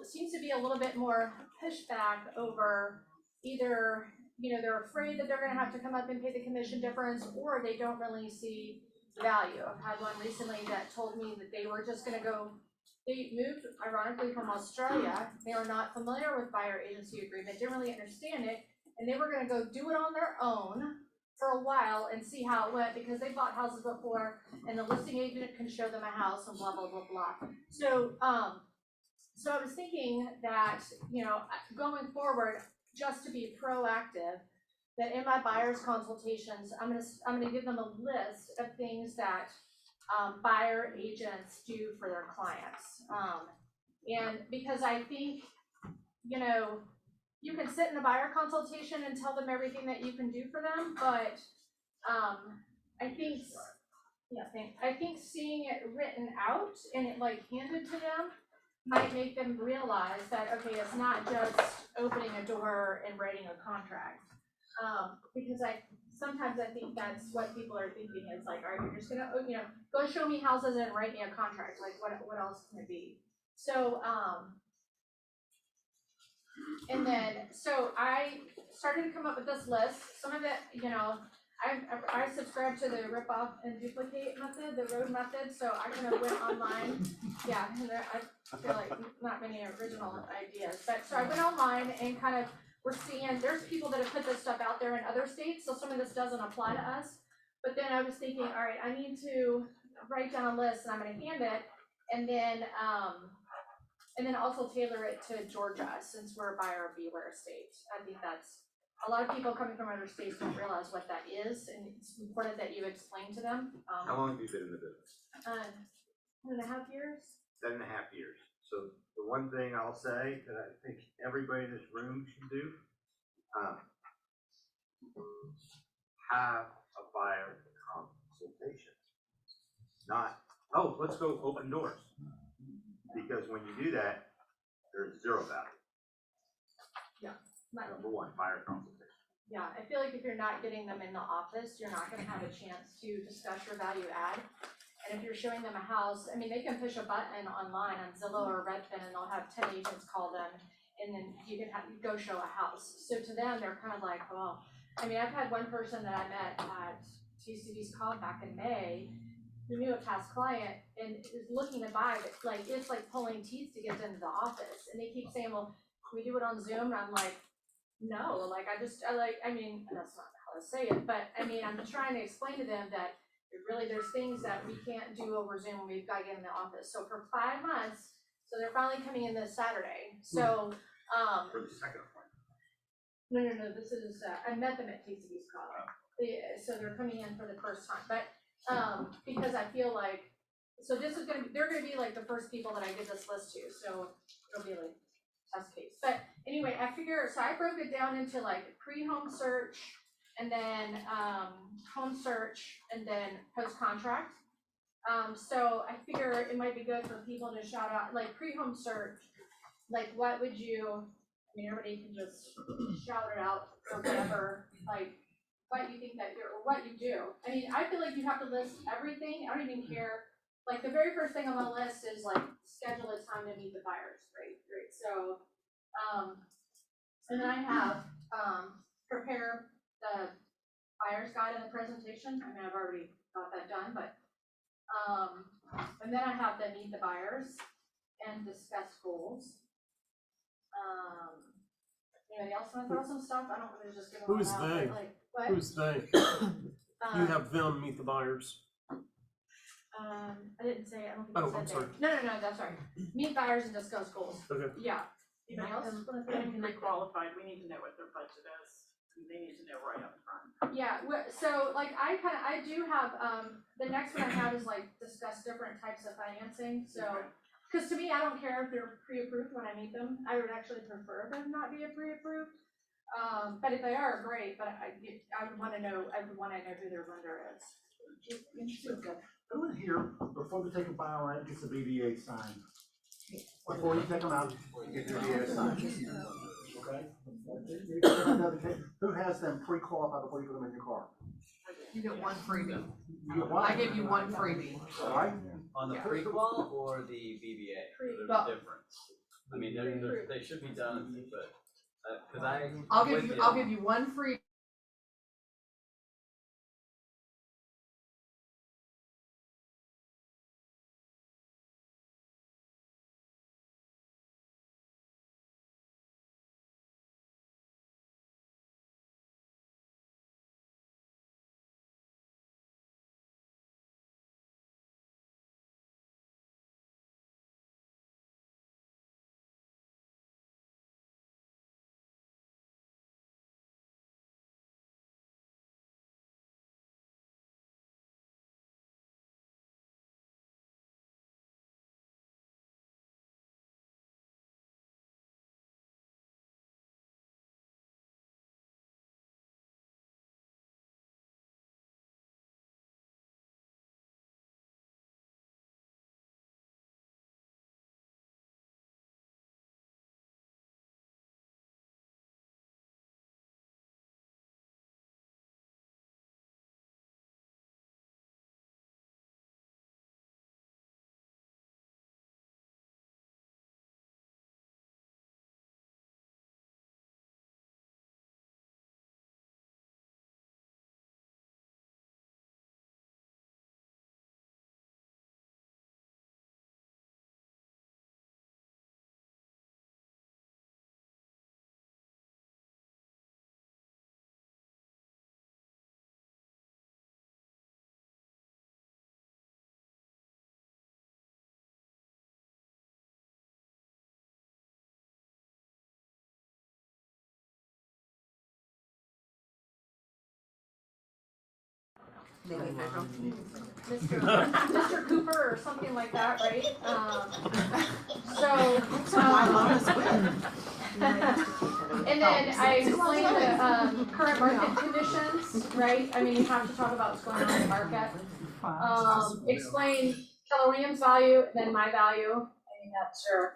seems to be a little bit more pushback over either, they're afraid that they're gonna have to come up and pay the commission difference, or they don't really see value. I've had one recently that told me that they were just gonna go, they moved ironically from Australia. They are not familiar with buyer agency agreement, didn't really understand it, and they were gonna go do it on their own for a while and see how it went because they bought houses before and the listing agent can show them a house and blah, blah, blah, blah. So, so I was thinking that, going forward, just to be proactive, that in my buyer's consultations, I'm gonna give them a list of things that buyer agents do for their clients. And because I think, you know, you can sit in a buyer consultation and tell them everything that you can do for them, but, I think, I think seeing it written out and it like handed to them might make them realize that, okay, it's not just opening a door and writing a contract. Because sometimes I think that's what people are thinking, is like, all right, you're just gonna, you know, go show me houses and write me a contract, like what else can it be? So, and then, so I started to come up with this list. Some of it, you know, I subscribe to the rip off and duplicate method, the road method, so I kind of went online. Yeah, and I feel like not many original ideas, but so I went online and kind of, we're seeing, there's people that have put this stuff out there in other states, so some of this doesn't apply to us. But then I was thinking, all right, I need to write down a list and I'm gonna hand it, and then also tailor it to Georgia, since we're a buyer beware state. I think that's, a lot of people coming from other states don't realize what that is, and it's important that you explain to them. How long have you been in the business? 1.5 years. 7.5 years. So the one thing I'll say that I think everybody in this room should do, have a buyer consultation. Not, oh, let's go open doors. Because when you do that, there's zero value. Yeah. Number one, buyer consultation. Yeah, I feel like if you're not getting them in the office, you're not gonna have a chance to discuss your value add. And if you're showing them a house, I mean, they can push a button online on Zillow or Redfin and they'll have 10 agents call them, and then you can go show a house. So to them, they're kind of like, well, I mean, I've had one person that I met at TCB's call back in May who knew a past client and is looking to buy, but like, it's like pulling teeth to get into the office. And they keep saying, well, can we do it on Zoom? And I'm like, no, like, I mean, that's not how to say it, but I mean, I'm trying to explain to them that really, there's things that we can't do over Zoom, we've got to get in the office. So for 5 months, so they're finally coming in this Saturday. So, For the second appointment. no, this is, I met them at TCB's call. So they're coming in for the first time, but, because I feel like, so this is they're gonna be like the first people that I give this list to, so it'll be like test case. But anyway, so I broke it down into like pre-home search, and then home search, and then post-contract. So I figure it might be good for people to shout out, like pre-home search, like what would you, I mean, everybody can just shout it out or whatever, like what you think that or what you do. I mean, I feel like you have to list everything. I don't even care. Like the very first thing on the list is like schedule a time to meet the buyers, right? So, and then I have prepare the buyer's guide in the presentation. I mean, I've already got that done, but, and then I have them meet the buyers and discuss goals. Anybody else want to throw some stuff? I don't want to just give them Who's all out, they? but like, what? Who's they? You have them meet the buyers. I didn't say, I don't think Oh, I I'm said sorry. that. No, that's right. Meet buyers and discuss goals. Okay. Yeah. Anybody else? And pre-qualified, we need to know what their budget is. They need to know right up front. Yeah, so like I do have, the next one I have is like discuss different types of financing, so. Cause to me, I don't care if they're pre-approved when I meet them, I would actually prefer them not be pre-approved. But if they are, great, but I would wanna know who their lender is. Go in here before they take a buyer out, get the BVA signed. Before you take them out, get the BVA signed. Okay? Who has them pre-qualified before you put them in your car? You get one freebie. You get what? I gave you one freebie. All right? On the pre-qual or the BBA? There's Well- a difference. I mean, they should be done, but, cause I'll give you one free Mr. Cooper or something like that, right? And then I explained the current market conditions, right? I mean, you have to talk about what's going on in the market. Explain Keller Williams' value, and then my value. I mean, that's your.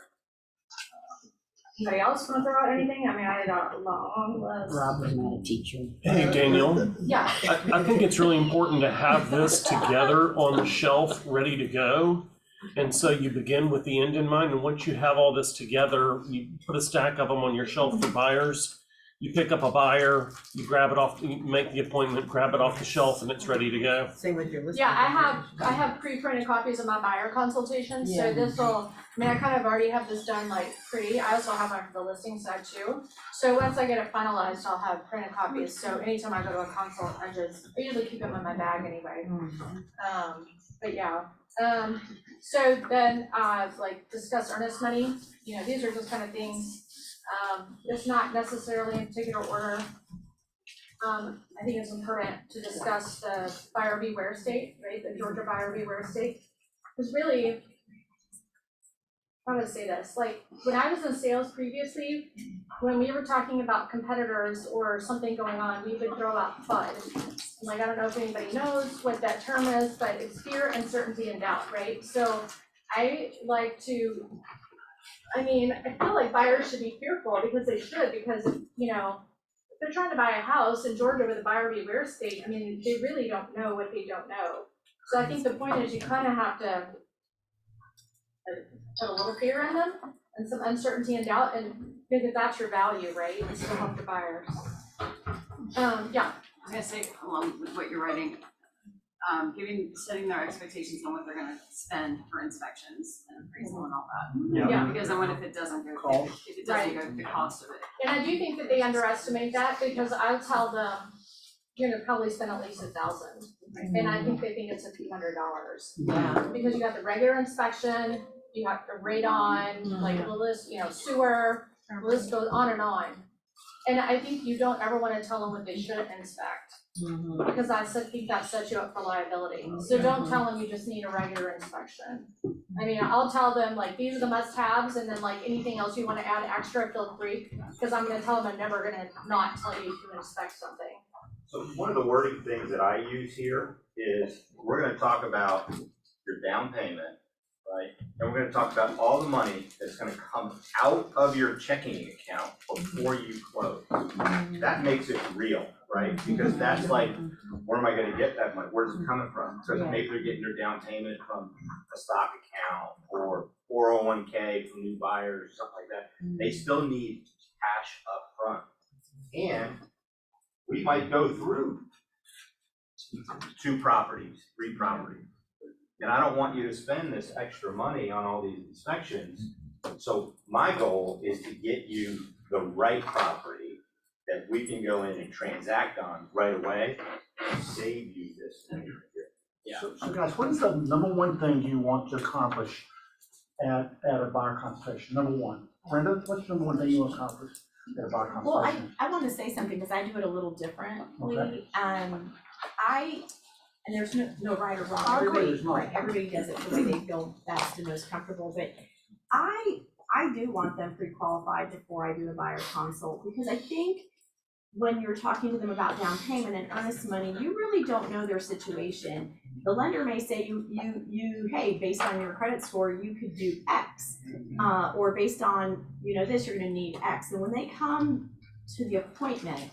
Anybody else want to throw out anything? I mean, I had a long list. Rob was not a teacher. Hey, Danielle. Yeah. I think it's really important to have this together on the shelf, ready to go. And so you begin with the end in mind, and once you have all this together, you put a stack of them on your shelf for buyers. You pick up a buyer, you grab it off, you make the appointment, grab it off the shelf, and it's ready to go. Same with your list. Yeah, I have pre-printed copies of my buyer consultations, so this will, I mean, I kind of already have this done like pre, I also have on the listing side too. So once I get it finalized, I'll have printed copies, so anytime I go to a consult, I usually keep them in my bag anyway. But yeah, so then, like discuss earnest money, you know, these are just kind of things. It's not necessarily in particular order. I think it's important to discuss the buyer beware state, right? The Georgia buyer beware state. Because really, how to say this? Like when I was in sales previously, when we were talking about competitors or something going on, we would throw out FUD. Like I don't know if anybody knows what that term is, but it's fear, uncertainty, and doubt, right? So I like to. I mean, I feel like buyers should be fearful because they should, because, you know, if they're trying to buy a house in Georgia with a buyer beware state, I mean, they really don't know what they don't know. So I think the point is you kind of have to put a little fear in them and some uncertainty and doubt, and because that's your value, right? It's to help the buyers. Yeah. I was gonna say, along with what you're writing, setting their expectations on what they're gonna spend for inspections and appraisal and all that. Yeah. Because then what if it doesn't go, if it doesn't go, the cost of it. And I do think that they underestimate that because I'll tell them, you're gonna probably spend at least $1,000. And I think they think it's a few $100s. Yeah. Because you got the regular inspection, you have the radon, like the list, you know, sewer, the list goes on and on. And I think you don't ever wanna tell them what they should inspect. Because I think that sets you up for liability. So don't tell them you just need a regular inspection. I mean, I'll tell them like, these are the must-haves, and then like anything else you wanna add extra, feel free. Because I'm gonna tell them I'm never gonna not tell you to inspect something. So one of the wording things that I use here is, we're gonna talk about your down payment, right? And we're gonna talk about all the money that's gonna come out of your checking account before you close. That makes it real, right? Because that's like, where am I gonna get that money? Where's it coming from? So maybe they're getting their down payment from a stock account or 401k from new buyers, or something like that. They still need cash up front. And we might go through 2 properties, 3 properties. And I don't want you to spend this extra money on all these inspections. So my goal is to get you the right property that we can go in and transact on right away and save you this money right here. Yeah. So guys, what is the #1 thing you want to accomplish at a buyer consultation? #1. Brenda, what's the #1 thing you want to accomplish at a buyer Well, consultation? I want to say something because I do it a little differently. Okay. And there's no right or wrong. I agree, there's not. Everybody does it the way they feel best and most comfortable. But I do want them pre-qualified before I do a buyer consult, because I think when you're talking to them about down payment and earnest money, you really don't know their situation. The lender may say hey, based on your credit score, you could do X, or based on, you know, this, you're gonna need X. And when they come to the appointment,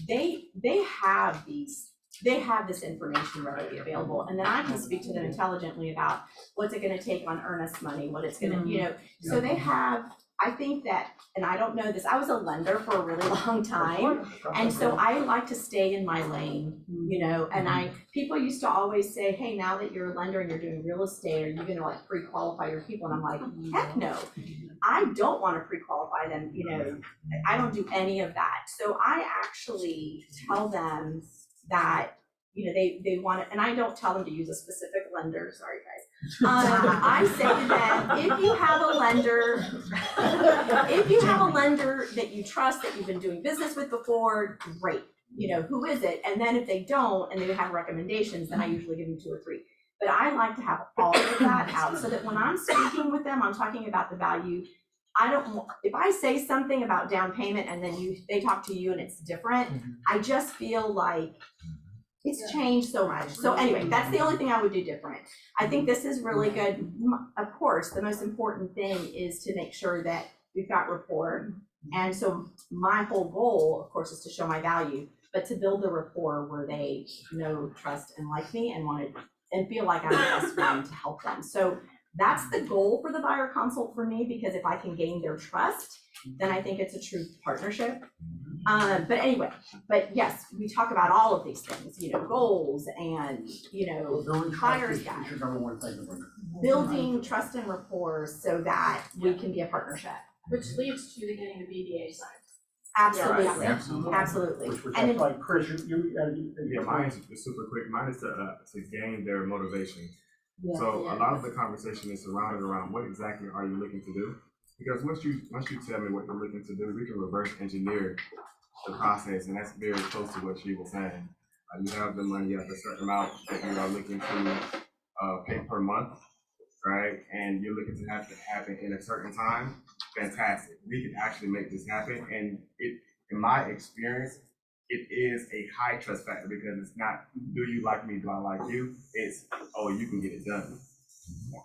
they have this information readily available, and then I can speak to them intelligently about what's it gonna take on earnest money, what it's gonna, you know, so they have, I think that, and I don't know this, I was a lender for a really long time, and so I like to stay in my lane, you know, and people used to always say, hey, now that you're a lender and you're doing real estate, are you gonna like pre-qualify your people? And I'm like, heck no, I don't wanna pre-qualify them, you know, I don't do any of that. So I actually tell them that, you know, they want it, and I don't tell them to use a specific lender, sorry guys. I say to them, if you have a lender that you trust, that you've been doing business with before, great. you know, who is it? And then if they don't, and they have recommendations, then I usually give them 2 or 3. But I like to have all of that out so that when I'm speaking with them, I'm talking about the value. I don't want, if I say something about down payment and then they talk to you and it's different, I just feel like it's changed so much. So anyway, that's the only thing I would do different. I think this is really good. Of course, the most important thing is to make sure that we've got rapport. And so my whole goal, of course, is to show my value, but to build the rapport where they know, trust, and like me and want to, and feel like I'm the best friend to help them. So that's the goal for the buyer consult for me, because if I can gain their trust, then I think it's a true partnership. But anyway, but yes, we talk about all of these things, you know, goals and, you know, buyer's guide. Building trust and rapport so that we can be a partnership. Which leads to the getting the BDA signed. Absolutely, Yeah, absolutely. absolutely. Which And that's like, Chris, you. Yeah, mine is super quick. Mine is to gain their motivation. Yeah. So a lot of the conversation is surrounded around what exactly are you looking to do? Because once you tell me what you're looking to do, we can reverse engineer the process, and that's very close to what she was saying. You have the money, you have a certain amount that you are looking to pay per month, right? And you're looking to have to happen in a certain time. Fantastic. We can actually make this happen, and it, in my experience, it is a high trust factor, because it's not, do you like me, do I like you? It's, oh, you can get it done.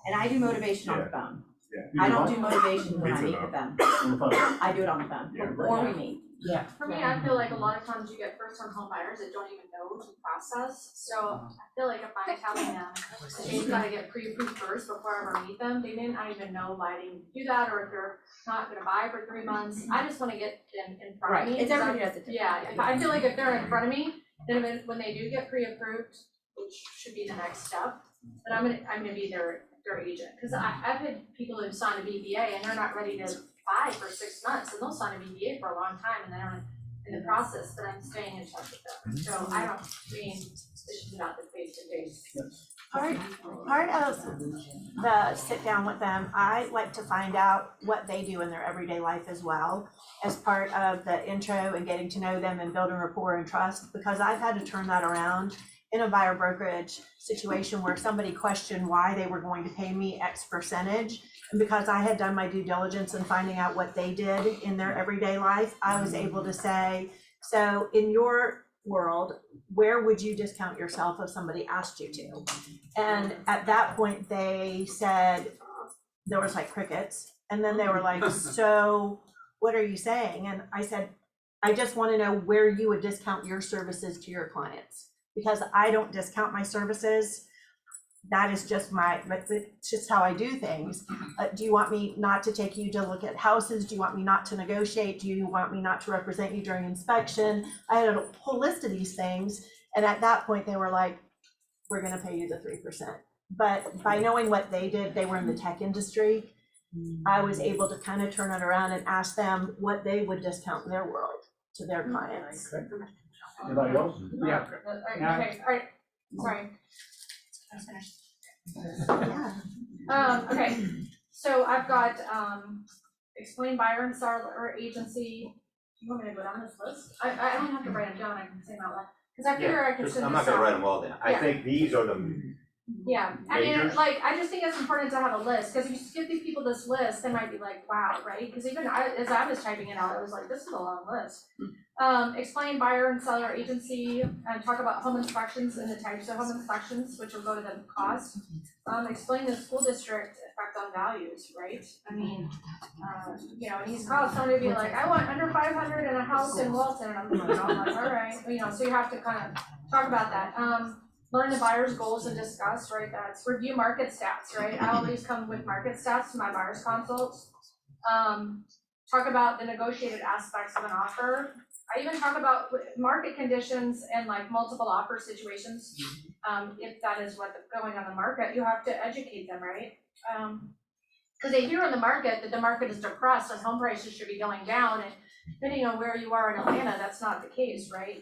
And I do motivation on the phone. Yeah. I don't do motivation when I Me too, meet with them. On the phone. I do it on the phone, Yeah. before we meet. Yeah. For me, I feel like a lot of times you get first-time home buyers that don't even know the process. So I feel like if I'm telling them that they've got to get pre-approved first before I ever meet them, they may not even know why they need to do that, or if they're not gonna buy for 3 months. I just want to get them in front of Right, me. it's everybody does it different. Yeah, if I feel like if they're in front of me, then when they do get pre-approved, which should be the next step, then I'm gonna be their agent. Because I've had people who've signed a BBA and they're not ready to buy for 6 months, and they'll sign a BBA for a long time and they're in the process, but I'm staying in touch with them. So I don't mean this is about the face-to-face. Part of the sit down with them, I like to find out what they do in their everyday life as well, as part of the intro and getting to know them and building rapport and trust, because I've had to turn that around in a buyer brokerage situation where somebody questioned why they were going to pay me X percentage. And because I had done my due diligence in finding out what they did in their everyday life, I was able to say, so in your world, where would you discount yourself if somebody asked you to? And at that point, they said, there was like crickets. And then they were like, so what are you saying? And I said, I just want to know where you would discount your services to your clients, because I don't discount my services. That is just it's just how I do things. Do you want me not to take you to look at houses? Do you want me not to negotiate? Do you want me not to represent you during inspection? I had a whole list of these things. And at that point, they were like, we're gonna pay you the 3%. But by knowing what they did, they were in the tech industry. I was able to kind of turn it around and ask them what they would discount in their world to their clients. Anybody else? Yeah. Okay, all right, sorry. I was finished. Okay, so I've got, explain buyer and seller agency. Do you want me to go down this list? I don't have to write them down, I can say them out loud, because I figure I can send this out. I'm not gonna write them all down. I Yeah. think these are the Yeah, I mean, majors. like, I just think it's important to have a list, because if you give these people this list, they might be like, wow, right? Because even as I was typing it out, I was like, this is a long list. Explain buyer and seller agency, and talk about home inspections and the types of home inspections, which will go to the cost. Explain the school district effect on values, right? I mean, you know, and he's called somebody to be like, I want under 500 in a house in Walton, and I'm like, all right, you know, so you have to kind of talk about that. Learn the buyer's goals and discuss, right? That's review market stats, right? I always come with market stats to my buyer's consults. Talk about the negotiated aspects of an offer. I even talk about market conditions and like multiple offer situations. If that is what's going on the market, you have to educate them, right? Because they hear in the market that the market is depressed and home prices should be going down, and depending on where you are in Atlanta, that's not the case, right?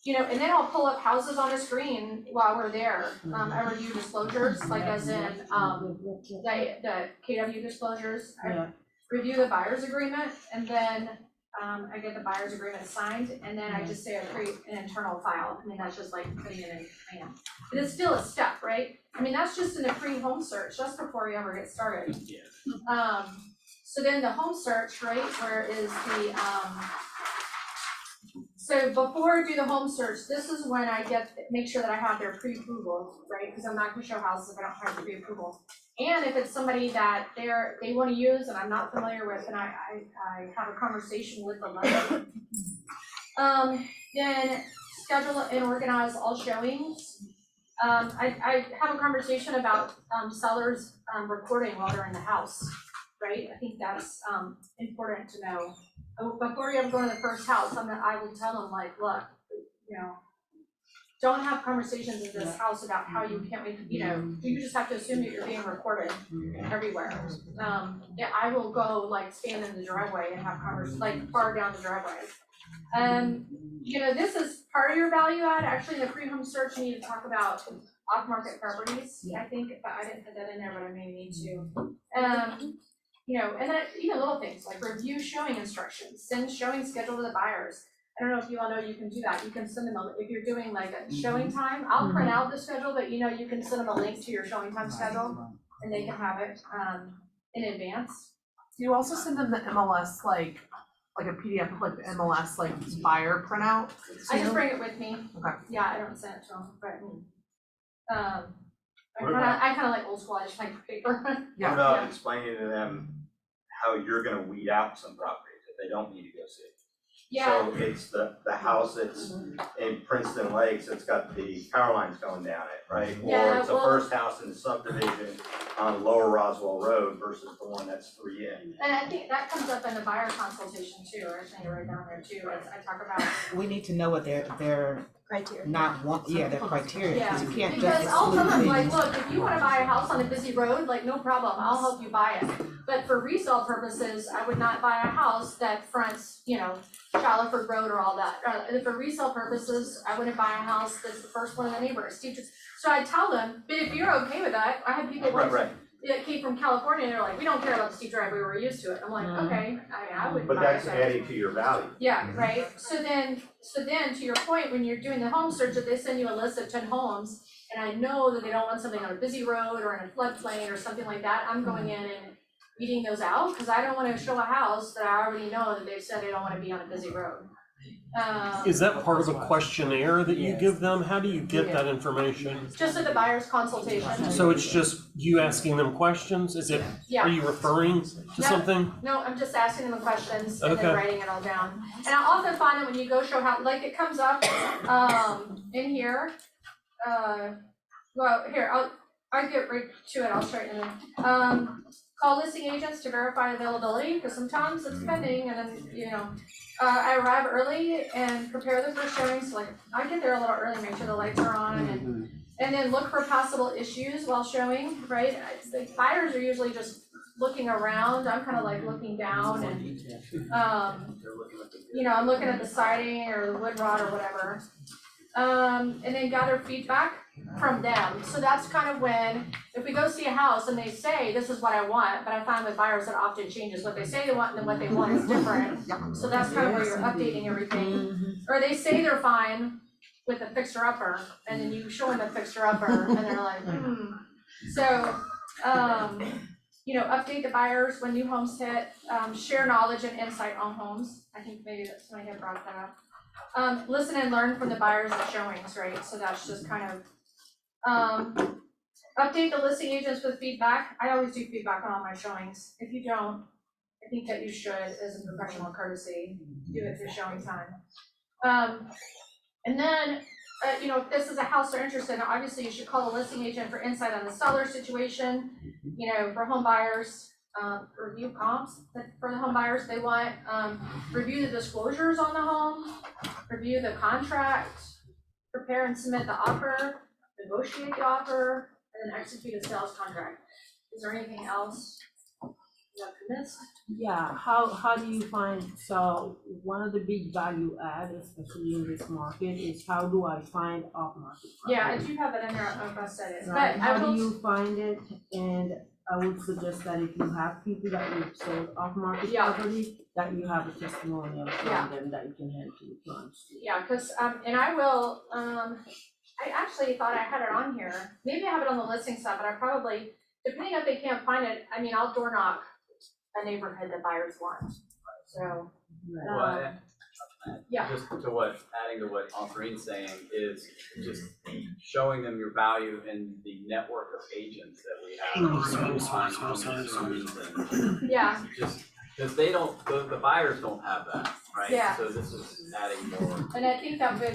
You know, and then I'll pull up houses on a screen while we're there. I review disclosures, like as in the KW disclosures. I review the buyer's agreement, and then I get the buyer's agreement signed, and then I just say I create an internal file. I mean, that's just like putting it in a plan. But it's still a step, right? I mean, that's just in a pre-home search, that's before we ever get started. So then the home search, right, where is the, so before I do the home search, this is when I make sure that I have their pre-approval, right? Because I'm not gonna show houses if I don't have the pre-approval. And if it's somebody that they wanna use and I'm not familiar with, and I have a conversation with the lender. Then schedule and organize all showings. I have a conversation about sellers recording while they're in the house, right? I think that's important to know. Before you ever go to the first house, I will tell them like, look, you know, don't have conversations in this house about how you can't wait, you know, you just have to assume that you're being recorded everywhere. Yeah, I will go like stand in the driveway and have conversations, like far down the driveway. You know, this is part of your value add. Actually, in the pre-home search, you need to talk about off-market properties, I think, but I didn't put that in there, but I may need to. You know, and then, you know, little things like review showing instructions, send showing schedule to the buyers. I don't know if you all know you can do that. You can send them if you're doing like a showing time, I'll print out the schedule, but you know, you can send them a link to your showing time schedule and they can have it in advance. Do you also send them the MLS like a PDF of like the MLS like buyer printout? I just bring it with me. Okay. Yeah, I don't send it to them, but I kinda like old school, I just like paper. What about explaining to them how you're gonna weed out some properties that they don't need to go see? Yeah. So it's the house that's in Princeton Lakes, it's got the power lines going down it, right? Yeah, Or it's the first house in the subdivision on Lower Roswell Road versus the one that's 3 in. And I think that comes up in the buyer consultation too, or I think right down there too, as I talk about. We need to know what their criteria. Their criteria, because you can't just Because I'll tell them exclude like, things. look, if you wanna buy a house on a busy road, like, no problem, I'll help you buy it. But for resale purposes, I would not buy a house that fronts, you know, Shaliford Road or all that. For resale purposes, I wouldn't buy a house that's the first one in the neighborhood. So I tell them, but if you're okay with that, I have people that came from California and they're like, we don't care about the steep driveway, we're used to it. I'm like, okay, I wouldn't buy it. But that's adding to your value. Yeah, right, so then to your point, when you're doing the home search, if they send you a list of 10 homes, and I know that they don't want something on a busy road or in a floodplain or something like that, I'm going in and weeding those out, cause I don't wanna show a house that I already know that they've said they don't wanna be on a busy road. Is that part of a questionnaire that you give them? How do you get that information? Just at the buyer's consultation. So it's just you asking them questions? Is it, Yeah. are you referring to No, something? No, I'm just asking them questions and then Okay. writing it all down. And I often find that when you go show how, like it comes up, in here, well, here, I'll get right to it, I'll show it in a minute. Call listing agents to verify availability, because sometimes it's pending and then, you know, I arrive early and prepare the first showings, like, I get there a little early, make sure the lights are on and then look for possible issues while showing, right? It's like buyers are usually just looking around, I'm kind of like looking down and, you know, I'm looking at the siding or the wood rod or whatever. And then gather feedback from them. So that's kind of when, if we go see a house and they say, this is what I want, but I find with buyers that often changes. What they say they want and then what they want is different. So that's kind of where you're updating everything. Or they say they're fine with a fixer-upper, and then you show them a fixer-upper, and they're like, So, you know, update the buyers when new homes hit, share knowledge and insight on homes. I think maybe that somebody had brought that up. Listen and learn from the buyers at showings, right? So that's just kind of, update the listing agents with feedback. I always do feedback on all my showings. If you don't, I think that you should, as a professional courtesy, do it through showing time. And then, you know, if this is a house they're interested in, obviously you should call the listing agent for insight on the seller situation. You know, for home buyers, review comps for the home buyers. They want, review the disclosures on the home, review the contract, prepare and submit the offer, negotiate the offer, and then execute a sales contract. Is there anything else that I missed? Yeah, how do you find, so one of the big value add, especially in this market, is how do I find off market? Yeah, I do have it in there, I don't know if I said it, but Right, I how will. do you find it, and I would suggest that if you have people that you've sold off-market Yeah. property, that you have a testimonial Yeah. from them that you can hand to the clients. Yeah, cause, and I will, I actually thought I had it on here, maybe I have it on the listing side, but I probably, depending if they can't find it, I mean, I'll door knock a neighborhood that buyers want, so. Well, Yeah. just to what, adding to what Alfrene's saying is just showing them your value in the network of agents that we have. Yeah. Just, because they don't, the buyers don't have that, right? Yeah. So this is adding more. And I think that would,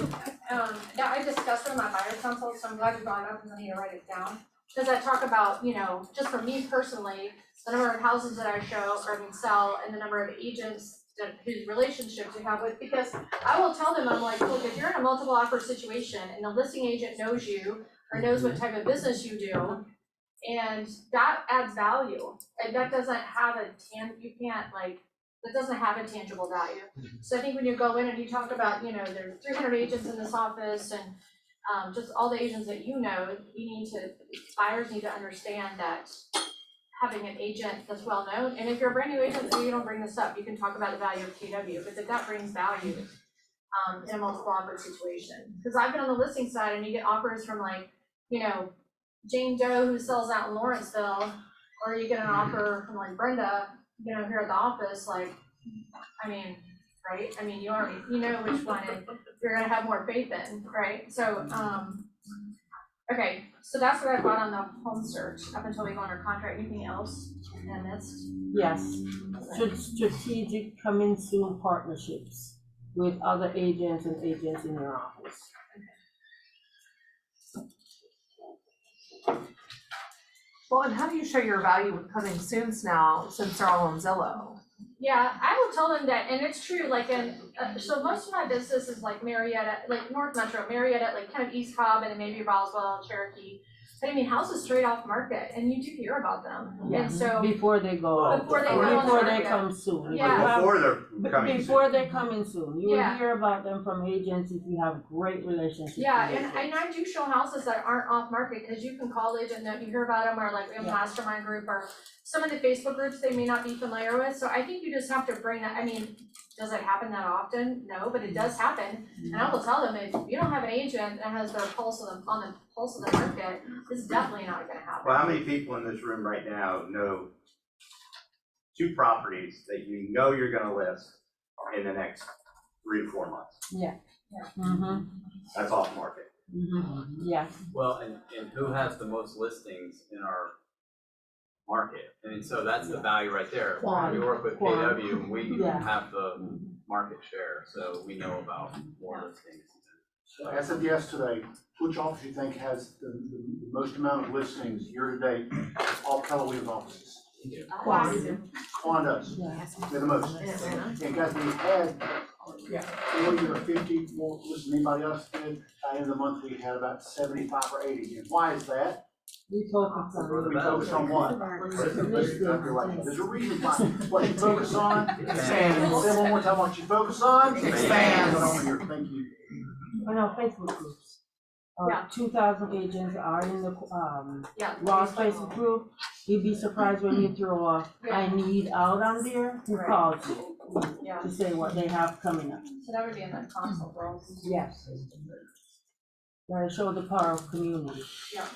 that I discussed it in my buyer's council, so I'm glad you brought it up, because I need to write it down. Cause I talk about, you know, just for me personally, the number of houses that I show or can sell and the number of agents that, whose relationships we have with, because I will tell them, I'm like, look, if you're in a multiple offer situation and the listing agent knows you or knows what type of business you do, and that adds value, and that doesn't have you can't like, that doesn't have a tangible value. So I think when you go in and you talk about, you know, there are 300 agents in this office and just all the agents that you know, buyers need to understand that having an agent that's well known, and if you're a brand new agent, maybe you don't bring this up, you can talk about the value of KW, because if that brings value in a multiple offer situation. Because I've been on the listing side and you get offers from like, you know, Jane Doe who sells out in Lawrenceville, or you get an offer from like Brenda, you know, here at the office, like, I mean, right? I mean, you know which one you're gonna have more faith in, right? So, okay, so that's what I got on the home search up until we go under contract. Anything else I missed? Yes, strategic coming soon partnerships with other agents and agents in your office. Well, and how do you show your value with coming soons now, since they're all on Zillow? Yeah, I will tell them that, and it's true, like so most of my business is like Marietta, like North Metro, Marietta, like kind of East Cobb, and then maybe Roswell, Cherokee. But I mean, houses straight off market, and you do hear about them, and so. Before they go. Before they come soon. Yeah. Before they're coming Before they're coming soon. You will Yeah. hear about them from agents if you have great relationships. Yeah, with and I do show houses that aren't off market, because you can call agent, and you hear about them, or like in mastermind group, or some of the Facebook groups they may not be familiar with, so I think you just have to bring that, I mean, does it happen that often? No, but it does happen, and I will tell them, if you don't have an agent that has their pulse on the pulse of the market, it's definitely not gonna happen. Well, how many people in this room right now know 2 properties that you know you're gonna list in the next 3 to 4 months? Yeah. Mm-hmm. That's off market. Mm-hmm. Yeah. Well, and who has the most listings in our market? And so that's the value right there. We work with KW, we have the market share, so we know about more listings. I said yes today. Which office do you think has the most amount of listings year to date? All Keller Williams offices. Quan does. They're the most. And guys, we had 40 or 50 more lists than anybody else did. By the end of the month, we had about 75 or 80. And why is that? We focus on what? There's a reason why. What you focus on, expand. Say one more time, what you focus on, expand. Thank you. I know Facebook groups. 2,000 agents are in the Ross Facebook group. You'd be surprised when you throw a I need out on there, who calls you to say what they have coming up. So that would be in the console girls. Yes. Gotta show the power of community. Yeah.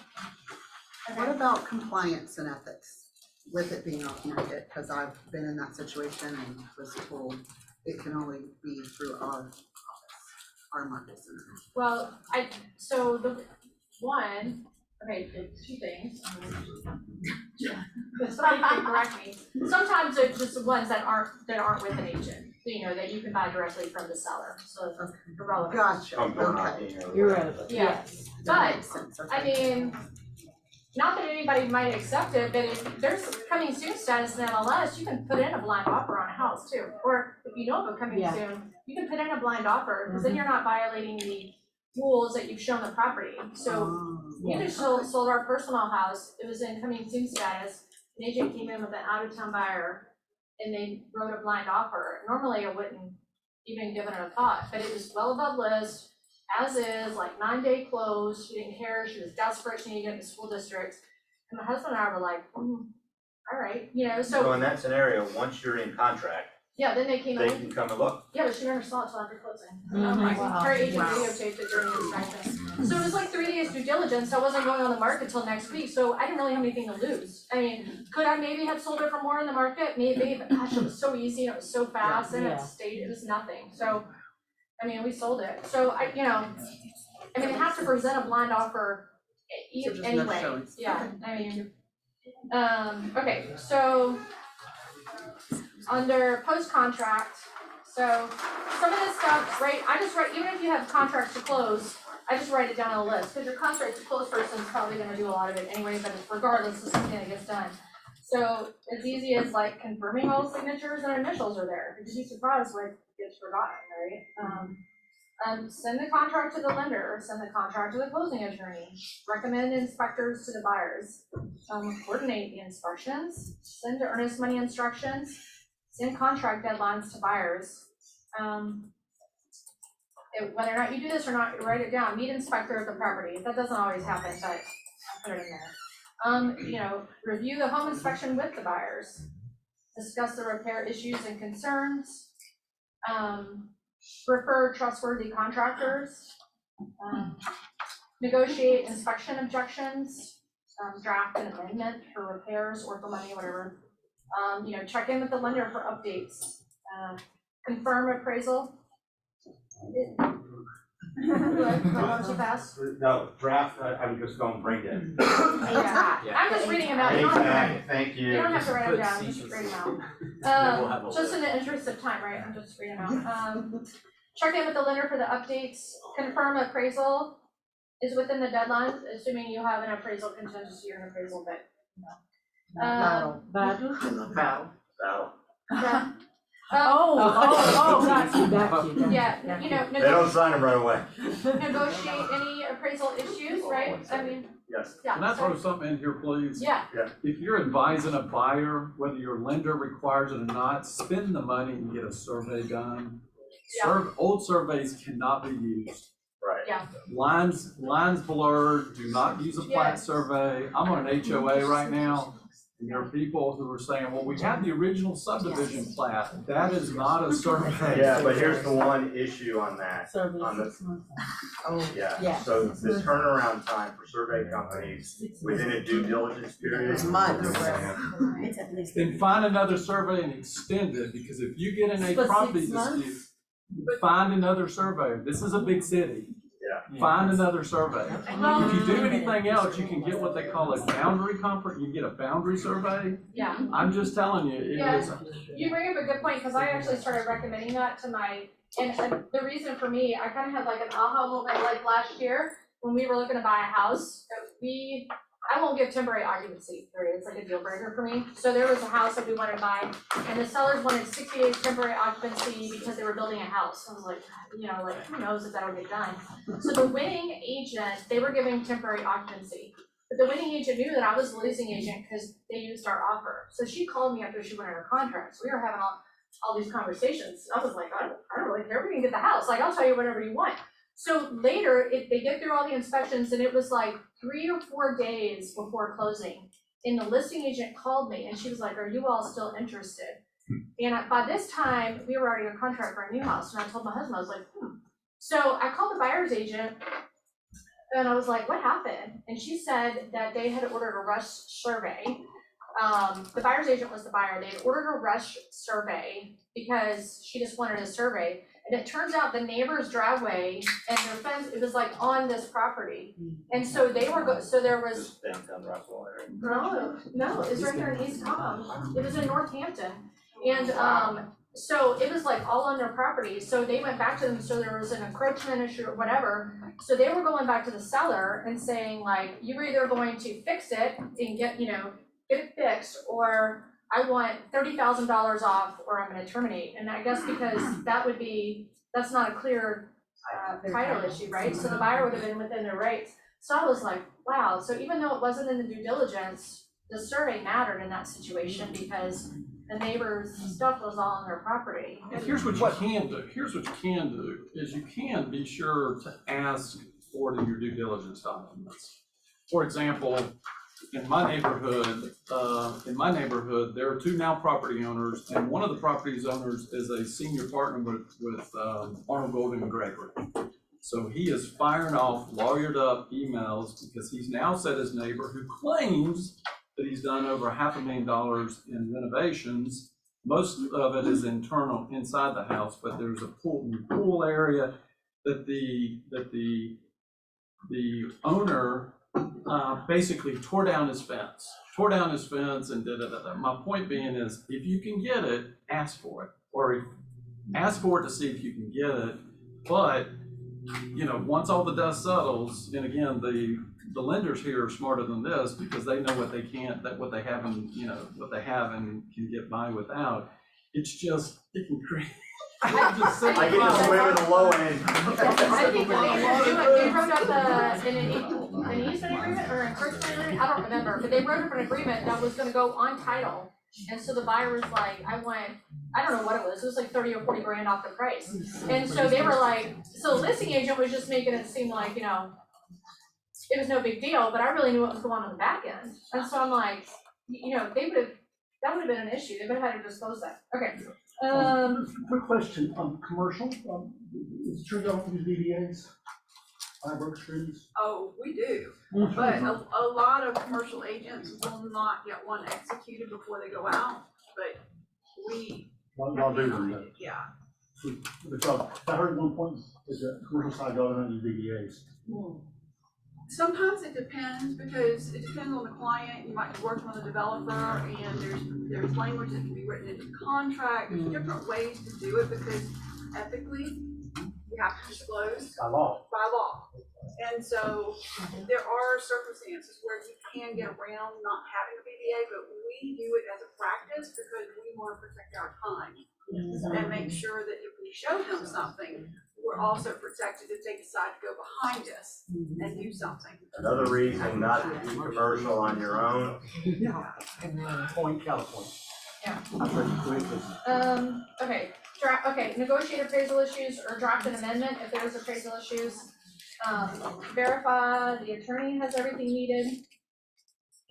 What about compliance and ethics with it being off market? Because I've been in that situation and was told it can only be through our office, our market center. Well, so the one, okay, the 2 things. Somebody can correct me. Sometimes they're just the ones that aren't with an agent, you know, that you can buy directly from the seller, so irrelevant. Gotcha, okay. Irrelevant. Yes, but, I mean, not that anybody might accept it, but if there's coming soon status in MLS, you can put in a blind offer on a house too. Or if you know of a coming soon, you can put in a blind offer, because then you're not violating the rules that you've shown the property. So we just sold our personal house, it was in coming soon status. An agent came in with an out-of-town buyer and they wrote a blind offer. Normally I wouldn't even give it a thought, but it was well above list, as is, like 9-day close. She didn't care, she was desperate, she needed to get in the school district. And my husband and I were like, all right, you know, So so, in that scenario, once you're in contract, yeah, then they came they in. can come and look. Yeah, but she never saw it till after closing. Wow. Her agent Wow. videotaped it during the inspection. So it was like 3 days due diligence, I wasn't going on the market till next week, so I didn't really have anything to lose. I mean, could I maybe have sold it for more in the market? Maybe, but gosh, it was so easy, and it was so fast, and it stayed, it was nothing, so, I mean, we sold it. So I, you know, I mean, they have to present a blind offer So just no anyway, showings. yeah, I mean, okay, so under post-contract, so some of this stuff, right, I just write, even if you have contracts to close, I just write it down on a list, because your contract to close person's probably gonna do a lot of it anyway, but regardless, it's something that gets done. So as easy as like confirming all signatures and initials are there, you'd be surprised what gets forgotten, right? Send the contract to the lender, send the contract to the closing attorney, recommend inspectors to the buyers, coordinate the inspections, send the earnest money instructions, send contract deadlines to buyers. Whether or not you do this or not, you write it down, meet inspector of the property, that doesn't always happen, but I'll put it in there. You know, review the home inspection with the buyers, discuss the repair issues and concerns, refer trustworthy contractors, negotiate inspection objections, draft an amendment for repairs or for money, whatever. You know, check in with the lender for updates, confirm appraisal. Why don't you pass? No, draft, I'm just going brain dead. Yeah, I'm just reading them out. You don't have to write- Thank you. You don't have to write them down, just read them out. Just in the interest of time, right, I'm just reading them out. Check in with the lender for the updates, confirm appraisal is within the deadlines, assuming you have an appraisal contingency or an appraisal, but, you know. Battle. Yeah. Got you. Yeah, you know, They don't sign them right away. negotiate any appraisal issues, right, I mean, Yes. yeah. Can I throw something in here, please? Yeah. If you're advising a buyer, whether your lender requires it or not, spend the money and get a survey done. Old surveys cannot be used. Right. Yeah. Lines blurred, do not use a plat survey. I'm on an HOA right now. And there are people who are saying, well, we have the original subdivision plat. That is not a survey. Yeah, but here's the one issue on that. On the, yeah, so the turnaround time for survey companies within a due diligence period. Then find another survey and extend it, because if you get in a property dispute, find another surveyor. This is a big city. Yeah. Find another survey. If you do anything else, you can get what they call a boundary you get a boundary survey. Yeah. I'm just telling you, it Yeah, is. you bring up a good point, because I actually started recommending that to my, and the reason for me, I kind of had like an aha moment like last year, when we were looking to buy a house, I won't give temporary occupancy, period, it's like a deal breaker for me. So there was a house that we wanted to buy, and the sellers wanted 60 days temporary occupancy because they were building a house. I was like, you know, like, who knows if that'll get done. So the winning agent, they were giving temporary occupancy. But the winning agent knew that I was the losing agent because they used our offer. So she called me after she went under contract. So we were having all these conversations. I was like, I don't really care, we can get the house. Like, I'll tell you whatever you want. So later, they get through all the inspections, and it was like 3 or 4 days before closing. And the listing agent called me, and she was like, are you all still interested? And by this time, we were already on contract for a new house, and I told my husband, I was like, So I called the buyer's agent, and I was like, what happened? And she said that they had ordered a rush survey. The buyer's agent was the buyer. They had ordered a rush survey because she just wanted a survey. And it turns out the neighbor's driveway and their fence, it was like on this property. And so they were, so there was, Downtown Russell area. no, it's right here in East Tom. It was in Northampton. And so it was like all on their property. So they went back to them, so there was an encroachment issue or whatever. So they were going back to the seller and saying like, you're either going to fix it and get it fixed, or I want $30,000 off, or I'm gonna terminate. And I guess because that's not a clear title issue, right? So the buyer would have been within their rights. So I was like, wow, so even though it wasn't in the due diligence, the survey mattered in that situation because the neighbor's stuff was all on their property. And here's what you can do. Is you can be sure to ask for your due diligence documents. For example, in my neighborhood, there are two now property owners, and one of the property owners is a senior partner with Arnold Golden and Gregory. So he is firing off lawyered up emails because he's now said his neighbor who claims that he's done over $500,000 in renovations. Most of it is internal inside the house, but there's a pool area that the owner basically tore down his fence and da-da-da-da. My point being is, if you can get it, ask for it, or ask for it to see if you can get it. But, you know, once all the dust settles, and again, the lenders here are smarter than this because they know what they can't, what they have and, you know, what they have and can get by without. It's just, it can create. I get to swim in the low end. I think they wrote up an easement agreement or encouragement agreement, I don't remember, but they wrote up an agreement that was gonna go on title. And so the buyer was like, I don't know what it was like 30 or 40 grand off the price. And so they were like, so the listing agent was just making it seem like, you know, it was no big deal, but I really knew what was going on the back end. And so I'm like, you know, that would have been an issue, they would have had to disclose that, okay. Quick question, commercial, is it true y'all don't use VDAs? Brook Streets? Oh, we do, but a lot of commercial agents will not get one executed before they go out, but we. Y'all do that? Yeah. But y'all, I heard at one point, is that commercial side, y'all don't use VDAs? Sometimes it depends, because it depends on the client. You might be working with a developer, and there's language that can be written into the contract. There's different ways to do it, because ethically, you have to disclose by law. And so there are circumstances where you can get around not having a VDA, but we do it as a practice because we want to protect our time and make sure that if we show them something, we're also protected if they decide to go behind us and do something. Another reason not to do commercial on your own. Point, California. Yeah. Okay, negotiate appraisal issues or draft an amendment if there's appraisal issues. Verify the attorney has everything needed.